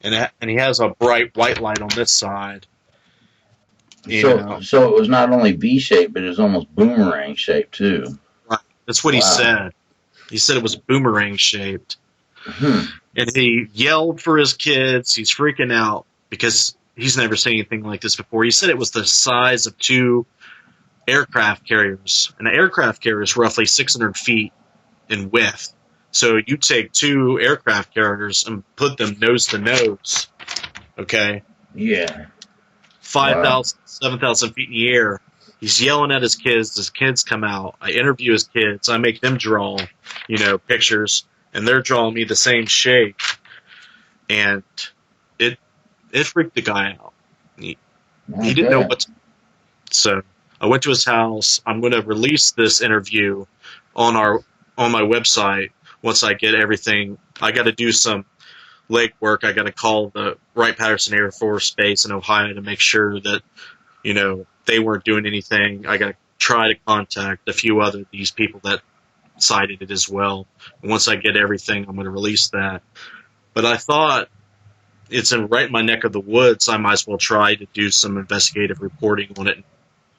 and he has a bright white light on this side. So it was not only V shaped, but it was almost boomerang shaped too. Right. That's what he said. He said it was boomerang shaped. And he yelled for his kids. He's freaking out because he's never seen anything like this before. He said it was the size of 2 aircraft carriers. And an aircraft carrier is roughly 600 feet in width. So you take 2 aircraft carriers and put them nose to nose. Okay? Yeah. 5,000, 7,000 feet in the air. He's yelling at his kids. His kids come out. I interview his kids. I make them draw, pictures. And they're drawing me the same shape. And it freaked the guy out. He didn't know what to do. So I went to his house. I'm going to release this interview on my website once I get everything. I got to do some legwork. I got to call the Wright-Patterson Air Force Base in Ohio to make sure that, they weren't doing anything. I got to try to contact a few other these people that cited it as well. And once I get everything, I'm going to release that. But I thought it's right in my neck of the woods. I might as well try to do some investigative reporting on it and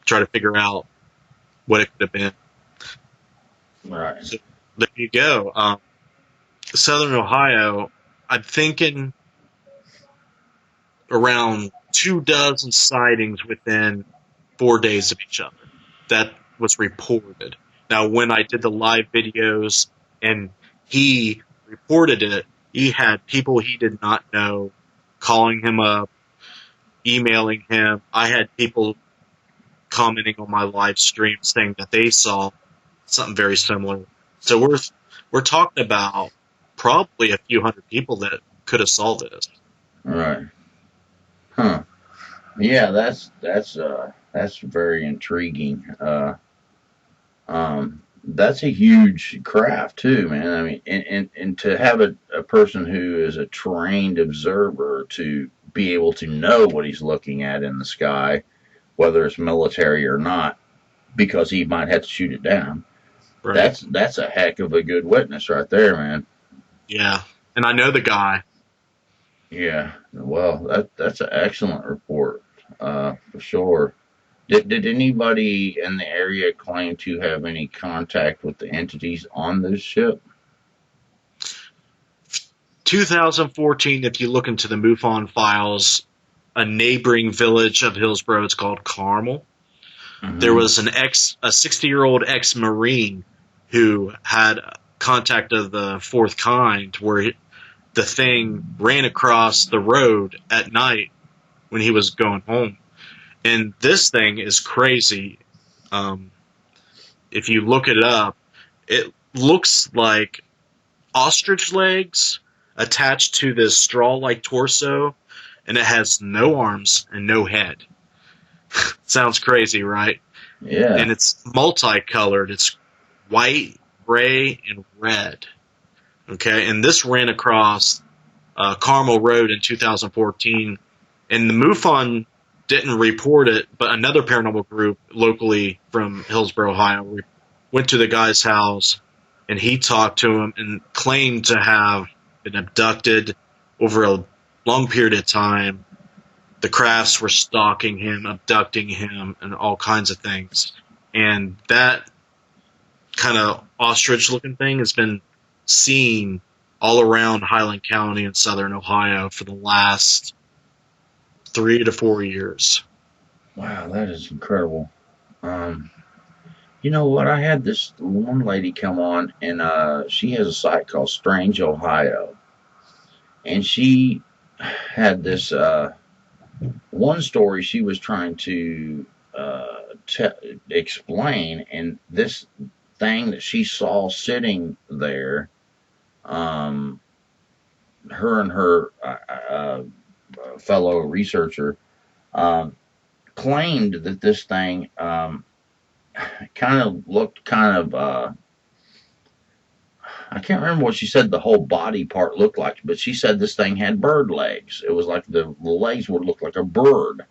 try to figure out what it could have been. Right. So there you go. Southern Ohio, I'm thinking around 24 sightings within 4 days of each other. That was reported. Now, when I did the live videos and he reported it, he had people he did not know calling him up, emailing him. I had people commenting on my live stream saying that they saw something very similar. So we're talking about probably a few hundred people that could have saw this. Right. Huh. Yeah, that's very intriguing. That's a huge craft too, man. I mean, and to have a person who is a trained observer to be able to know what he's looking at in the sky, whether it's military or not, because he might have to shoot it down. Right. That's a heck of a good witness right there, man. Yeah, and I know the guy. Yeah, well, that's an excellent report, for sure. Did anybody in the area claim to have any contact with the entities on this ship? 2014, if you look into the MUFON files, a neighboring village of Hillsborough, it's called Carmel. Mm-hmm. There was a 60-year-old ex-Marine who had contact of the fourth kind, where the thing ran across the road at night when he was going home. And this thing is crazy. If you look it up, it looks like ostrich legs attached to this straw-like torso, and it has no arms and no head. Sounds crazy, right? Yeah. And it's multicolored. It's white, gray, and red. Okay, and this ran across Carmel Road in 2014, and the MUFON didn't report it, but another paranormal group locally from Hillsborough, Ohio, went to the guy's house, and he talked to him and claimed to have been abducted over a long period of time. The crafts were stalking him, abducting him, and all kinds of things. And that kind of ostrich-looking thing has been seen all around Highland County in southern Ohio for the last 3 to 4 years. Wow, that is incredible. Um, you know what? I had this one lady come on, and she has a site called Strange Ohio, and she had this one story she was trying to explain, and this thing that she saw sitting there, um, her and her fellow researcher um, claimed that this thing kind of looked kind of I can't remember what she said the whole body part looked like, but she said this thing had bird legs. It was like the legs would look like a bird,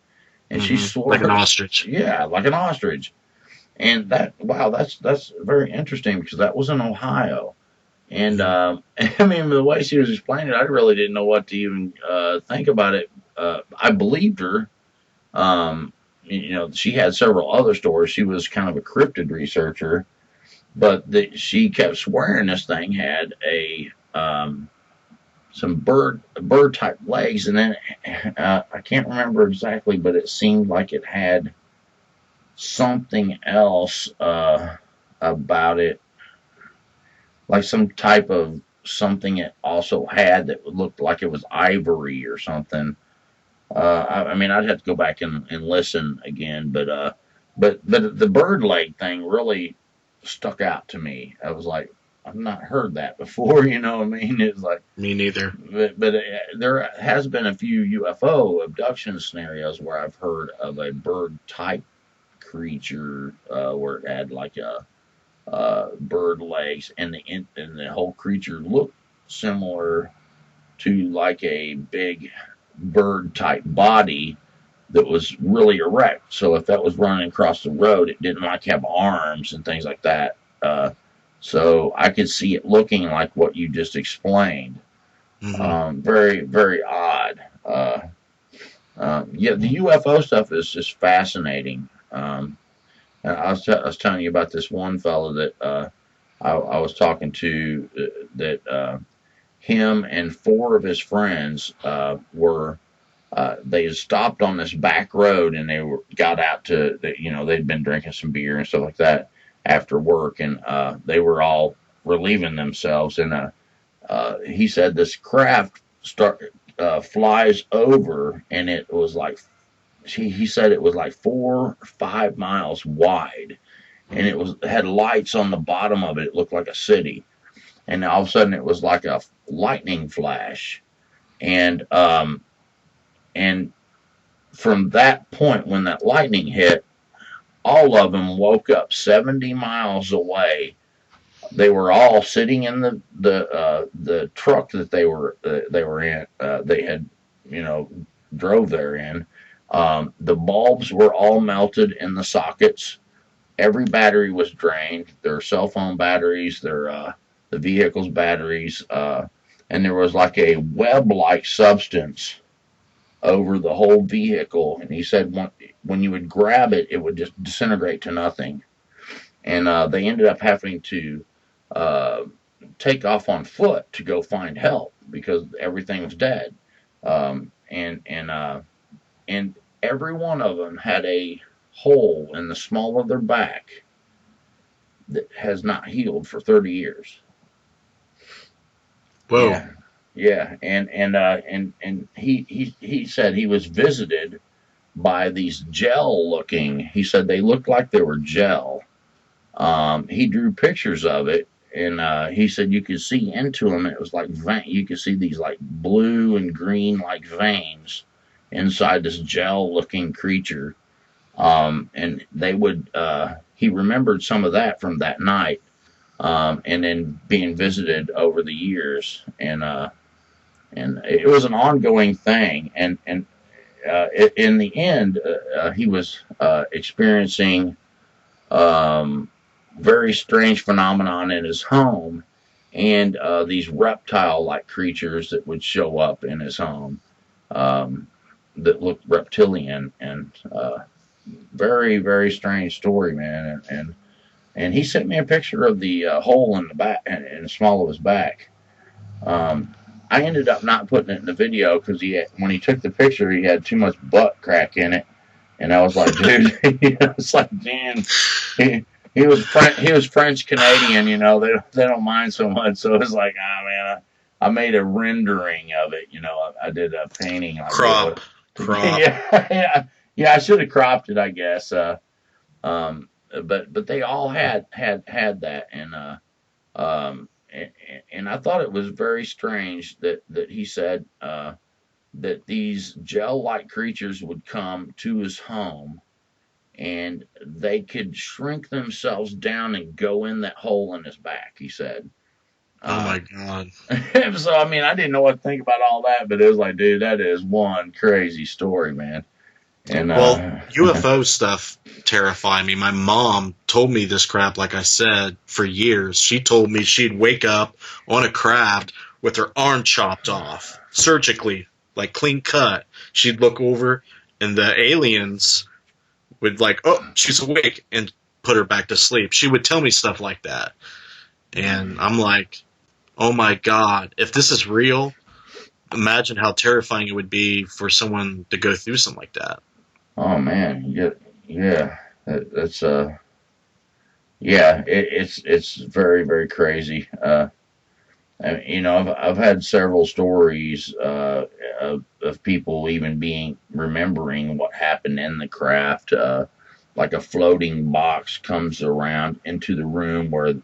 and she Like an swore, ostrich. yeah, like an ostrich. And that, wow, that's very interesting because that was in Ohio. And I mean, the way she was explaining it, I really didn't know what to even think about it. I believed her. You know, she had several other stories. She was kind of a cryptid researcher, but she kept swearing this thing had a some bird type legs, and then I can't remember exactly, but it seemed like it had something else about it, like some type of something it also had that looked like it was ivory or something. I mean, I'd have to go back and listen again, but the bird leg thing really stuck out to me. I was like, I've not heard that before. You know what I mean? It's like, Me neither. but there has been a few UFO abduction scenarios where I've heard of a bird type creature where it had like a bird legs, and the whole creature looked similar to like a big bird type body that was really erect. So if that was running across the road, it didn't like have arms and things like that. So I could see it looking like what you just explained. Very, very odd. Yeah, the UFO stuff is just fascinating. I was telling you about this one fellow that I was talking to that him and four of his friends were they stopped on this back road, and got out to you know, they'd been drinking some beer and stuff like that after work, and they were all relieving themselves, and he said this craft flies over, and it was like he said it was like 4 or 5 miles wide, and it had lights on the bottom of it. It looked like a city, and all of a sudden it was like a lightning flash, and and from that point when that lightning hit, all of them woke up 70 miles away. They were all sitting in the truck that they were in. They had, you know, drove there in. The bulbs were all melted in the sockets. Every battery was drained. Their cell phone batteries, the vehicle's batteries, and there was like a web-like substance over the whole vehicle. And he said when you would grab it, it would just disintegrate to nothing. And they ended up having to uh, take off on foot to go find help because everything was dead. And every one of them had a hole in the small of their back that has not healed for 30 years. Whoa. Yeah, yeah, and he said he was visited by these gel looking. He said they looked like they were gel. He drew pictures of it, and he said you could see into them. It was like you could see these like blue and green like veins inside this gel looking creature. And they would. He remembered some of that from that night, and then being visited over the years, and it was an ongoing thing. And in the end, he was experiencing um, very strange phenomenon in his home, and these reptile-like creatures that would show up in his home um, that looked reptilian, and very, very strange story, man. And he sent me a picture of the hole in the back, in the small of his back. Um, I ended up not putting it in the video because when he took the picture, he had too much butt crack in it, and I was like, dude, it's like, man, he, he was French Canadian, they don't mind so much. So it was like, man, I made a rendering of it, I did a painting like Crop. yeah, yeah, I should have cropped it, I guess. Um, but they all had that, and I thought it was very strange that he said that these gel-like creatures would come to his home, and they could shrink themselves down and go in that hole in his back. He said. Oh my God. So I mean, I didn't know what to think about all that, but it was like, dude, that is one crazy story, man. And Well, UFO stuff terrify me. My mom told me this crap, like I said, for years. She told me she'd wake up on a craft with her arm chopped off, surgically, like clean cut. She'd look over, and the aliens would like, oh, she's awake, and put her back to sleep. She would tell me stuff like that. And I'm like, oh my God, if this is real, imagine how terrifying it would be for someone to go through something like that. oh man, yeah, that's yeah, it's very, very crazy. And, I've had several stories of people even remembering what happened in the craft. Like a floating box comes around into the room where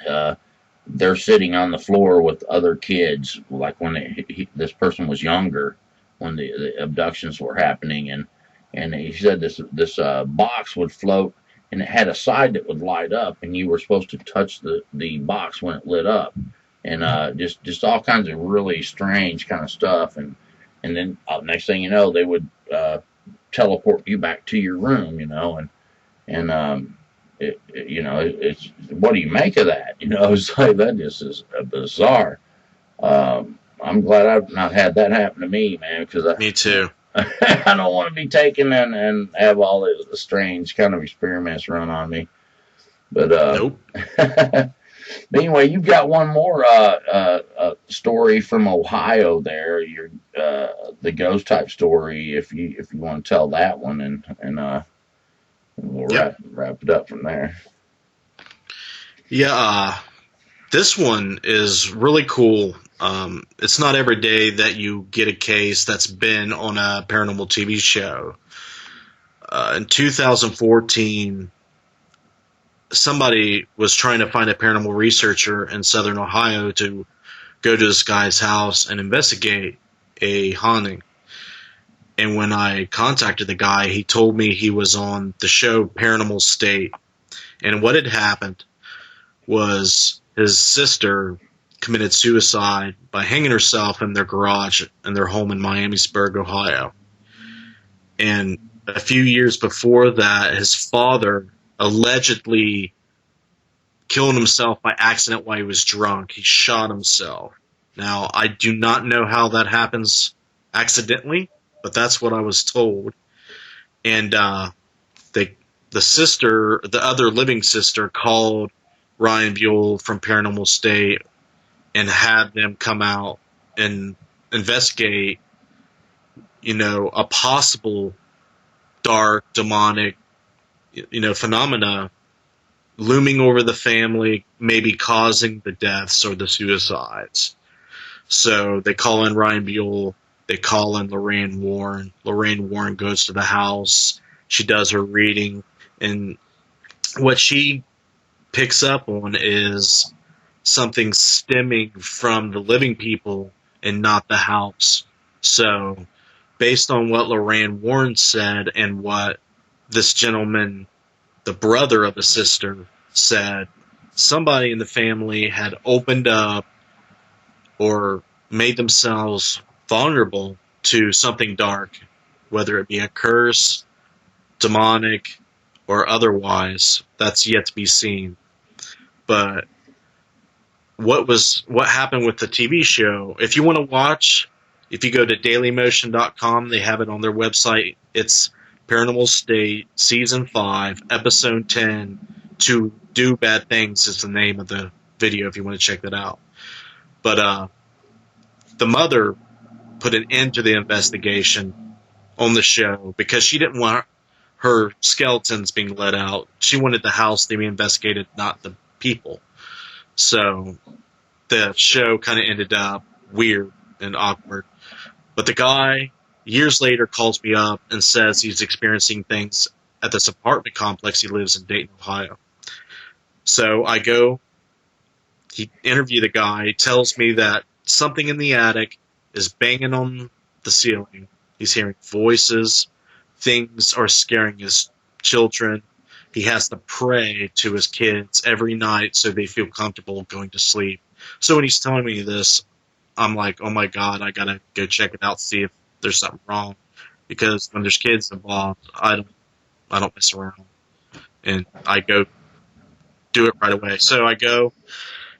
uh, they're sitting on the floor with other kids, like when this person was younger, when the abductions were happening, and he said this box would float, and it had a side that would light up, and you were supposed to touch the box when it lit up, and just all kinds of really strange kind of stuff, and then next thing you know, they would teleport you back to your room, and it's what do you make of that? It's like that just is bizarre. I'm glad I've not had that happen to me, man, because Me too. I don't want to be taken and have all the strange kind of experiments run on me. But Nope. but anyway, you've got one more story from Ohio there. Your the ghost type story. If you want to tell that one, and we'll Yep. wrap it up from there. Yeah, this one is really cool. It's not every day that you get a case that's been on a paranormal TV show. In 2014, somebody was trying to find a paranormal researcher in southern Ohio to go to this guy's house and investigate a haunting. And when I contacted the guy, he told me he was on the show Paranormal State. And what had happened was his sister committed suicide by hanging herself in their garage in their home in Miamisburg, Ohio. And a few years before that, his father allegedly killed himself by accident while he was drunk. He shot himself. Now, I do not know how that happens accidentally, but that's what I was told. And the sister, the other living sister, called Ryan Buell from Paranormal State and had them come out and investigate, a possible dark, demonic, phenomena looming over the family, maybe causing the deaths or the suicides. So they call in Ryan Buell, they call in Lorraine Warren. Lorraine Warren goes to the house, she does her reading, and what she picks up on is something stemming from the living people and not the house. So, based on what Lorraine Warren said and what this gentleman, the brother of the sister, said, somebody in the family had opened up or made themselves vulnerable to something dark. whether it be a curse, demonic, or otherwise. That's yet to be seen. But what happened with the TV show? If you want to watch, if you go to dailymotion.com, they have it on their website. It's Paranormal State Season 5, Episode 10, To Do Bad Things is the name of the video if you want to check that out. But the mother put an end to the investigation on the show because she didn't want her skeletons being let out. She wanted the house to be investigated, not the people. So the show kind of ended up weird and awkward. But the guy, years later, calls me up and says he's experiencing things at this apartment complex he lives in Dayton, Ohio. So I go, he interview the guy, he tells me that something in the attic is banging on the ceiling. He's hearing voices, things are scaring his children. He has to pray to his kids every night so they feel comfortable going to sleep. So when he's telling me this, I'm like, oh my God, I gotta go check it out, see if there's something wrong. Because when there's kids involved, I don't mess around. And I go do it right away. So I go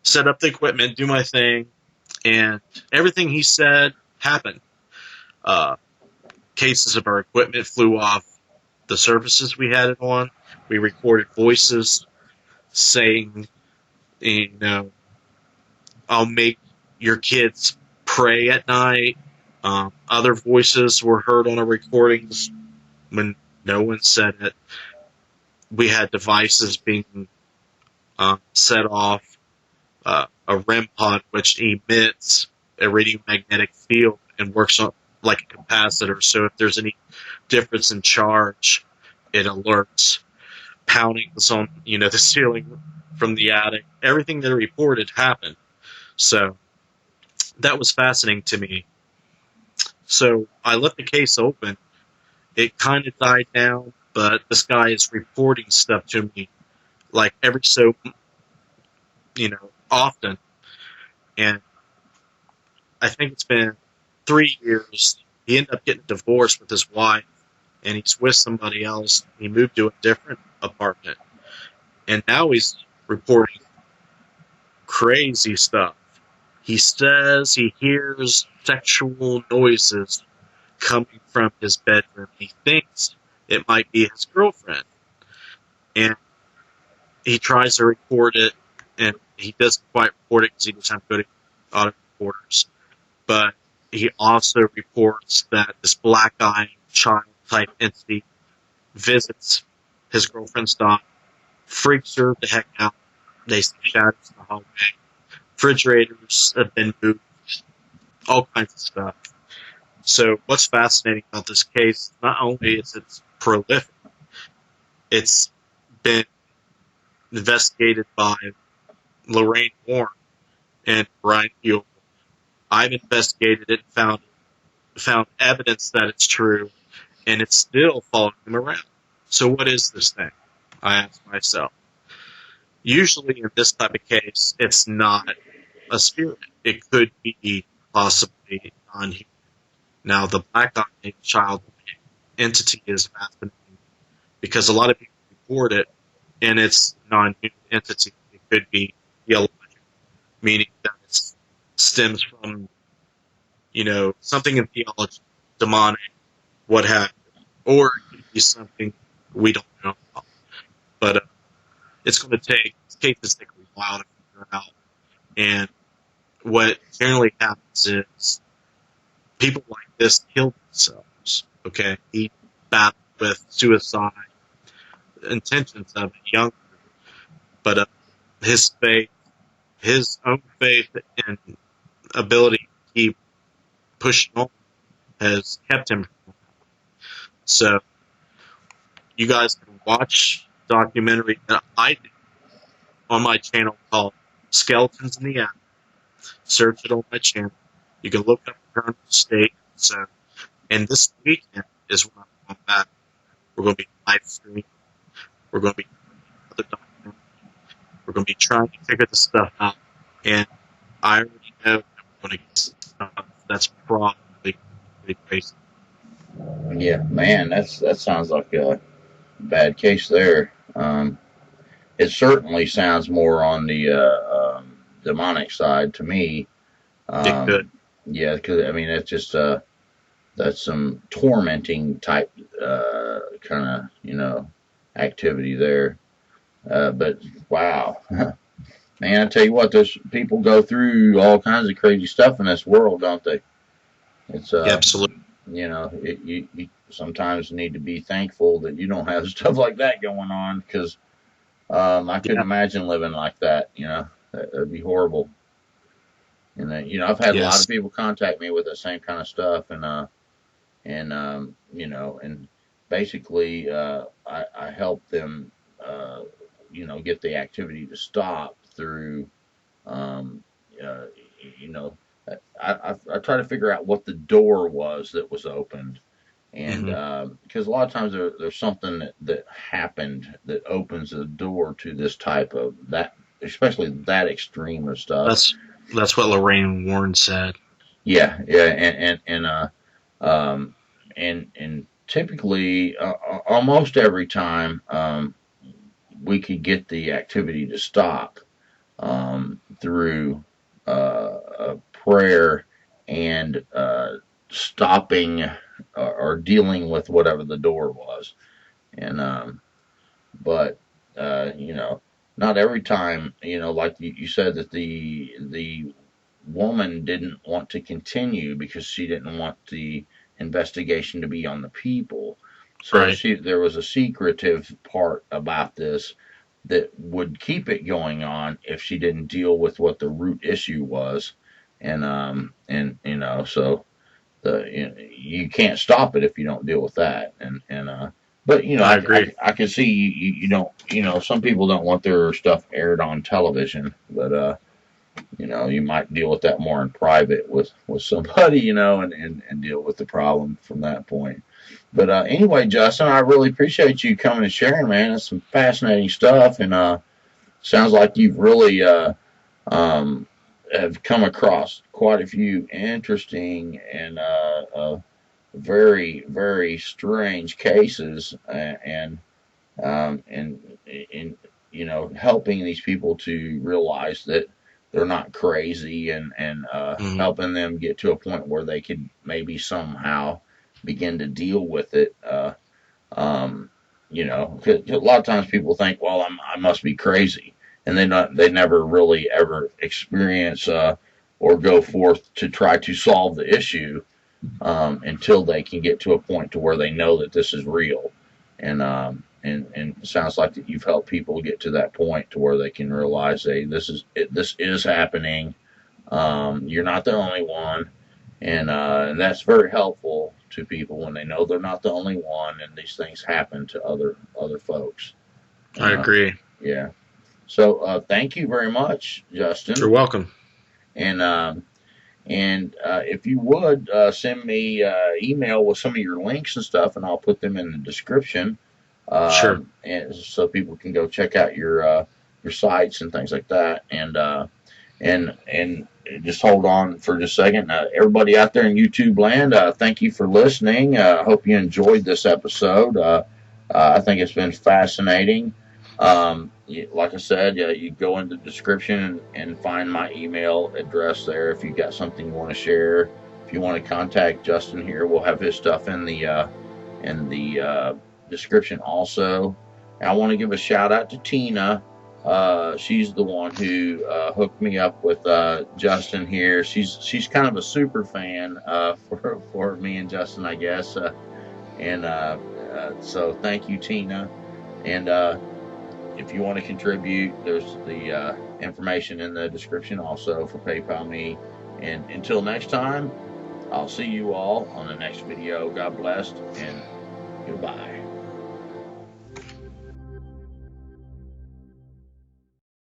set up the equipment, do my thing, and everything he said happened. Uh, Cases of our equipment flew off the surfaces we had it on. We recorded voices saying, you know, I'll make your kids pray at night. Other voices were heard on our recordings when no one said it. We had devices being set off. A REM pod which emits a radiomagnetic field and works on like a capacitor. So if there's any difference in charge, it alerts. Poundings on the ceiling from the attic. Everything that I reported happened. So that was fascinating to me. So I left the case open. It kind of died down, but this guy is reporting stuff to me like every so often. And I think it's been 3 years. He ended up getting divorced with his wife, and he's with somebody else. He moved to a different apartment, and now he's reporting crazy stuff. He says he hears sexual noises coming from his bedroom. He thinks it might be his girlfriend, and he tries to record it, and he doesn't quite record it because he doesn't have good audio recorders. But he also reports that this black-eyed child-type entity visits his girlfriend's dog, freaks her the heck out. They see shadows in the hallway. Refrigerators have been moved. All kinds of stuff. So what's fascinating about this case, not only is it prolific, it's been investigated by Lorraine Warren and Brian Buell. I've investigated it, found evidence that it's true, and it's still following them around. So what is this thing? I ask myself. Usually in this type of case, it's not a spirit. It could be possibly non-human. Now, the black-eyed child entity is fascinating because a lot of people report it, and it's non-human entity. It could be theological, meaning that it stems from, something in theology, demonic, what have you. Or it could be something we don't know about. But it's going to take, this case is taking a while to figure out. And what generally happens is people like this kill themselves. Okay, he battled with suicide intentions of it younger, but his faith, his own faith and ability to keep pushing on has kept him. So you guys can watch a documentary that I did on my channel called Skeletons in the Attic. Search it on my channel. You can look up Paranormal State. So, and this weekend is when I'm going back. We're going to be live streaming. We're going to be other documentaries. We're going to be trying to figure this stuff out. And I already know that we're going to get stuff that's probably pretty crazy. Yeah, man, that sounds like a bad case there. It certainly sounds more on the demonic side to me. It could. Um, yeah, because I mean, it's just that's some tormenting type kind of activity there. But wow, man, I tell you what, there's people go through all kinds of crazy stuff in this world, don't they? It's Yeah, absolutely. you sometimes need to be thankful that you don't have stuff like that going on because I couldn't Yeah. imagine living like that. That'd be horrible. And I've had a lot of Yes. people contact me with the same kind of stuff, and basically I help them, uh, get the activity to stop through, um, uh, you know, I try to figure out what the door was that was opened. And Hmm. because a lot of times there's something that happened that opens the door to this type of that, especially that extreme of stuff. That's that's what Lorraine Warren said. Yeah, yeah, um, and typically, almost every time, we could get the activity to stop through prayer and stopping or dealing with whatever the door was. And but you know, not every time. Like you said that the woman didn't want to continue because she didn't want the investigation to be on the people. So Right. there was a secretive part about this that would keep it going on if she didn't deal with what the root issue was. And so you can't stop it if you don't deal with that. And but I agree. I can see you don't, some people don't want their stuff aired on television, but you might deal with that more in private with somebody, and deal with the problem from that point. But anyway, Justin, I really appreciate you coming and sharing, man. It's some fascinating stuff, and sounds like you've really um, have come across quite a few interesting and very, very strange cases, and helping these people to realize that they're not crazy, and Hmm. helping them get to a point where they could maybe somehow begin to deal with it. Um, 'Cause a lot of times people think, well, I must be crazy, and they never really ever experience or go forth to try to solve the issue until they can get to a point to where they know that this is real. And it sounds like that you've helped people get to that point to where they can realize, hey, this is happening. You're not the only one, and that's very helpful to people when they know they're not the only one, and these things happen to other folks. I And agree. yeah, so thank you very much, You're Justin. welcome. And if you would send me email with some of your links and stuff, and I'll put them in the description, Sure. and so people can go check out your sites and things like that. And just hold on for just a second. Everybody out there in YouTube land, thank you for listening. I hope you enjoyed this episode. I think it's been fascinating. Like I said, you go in the description and find my email address there if you got something you want to share. If you want to contact Justin here, we'll have his stuff in the description also. And I want to give a shout out to Tina. She's the one who hooked me up with Justin here. She's kind of a super fan for me and Justin, I guess. And so thank you, Tina. And if you want to contribute, there's the information in the description also for PayPal me. And until next time, I'll see you all on the next video. God bless and goodbye.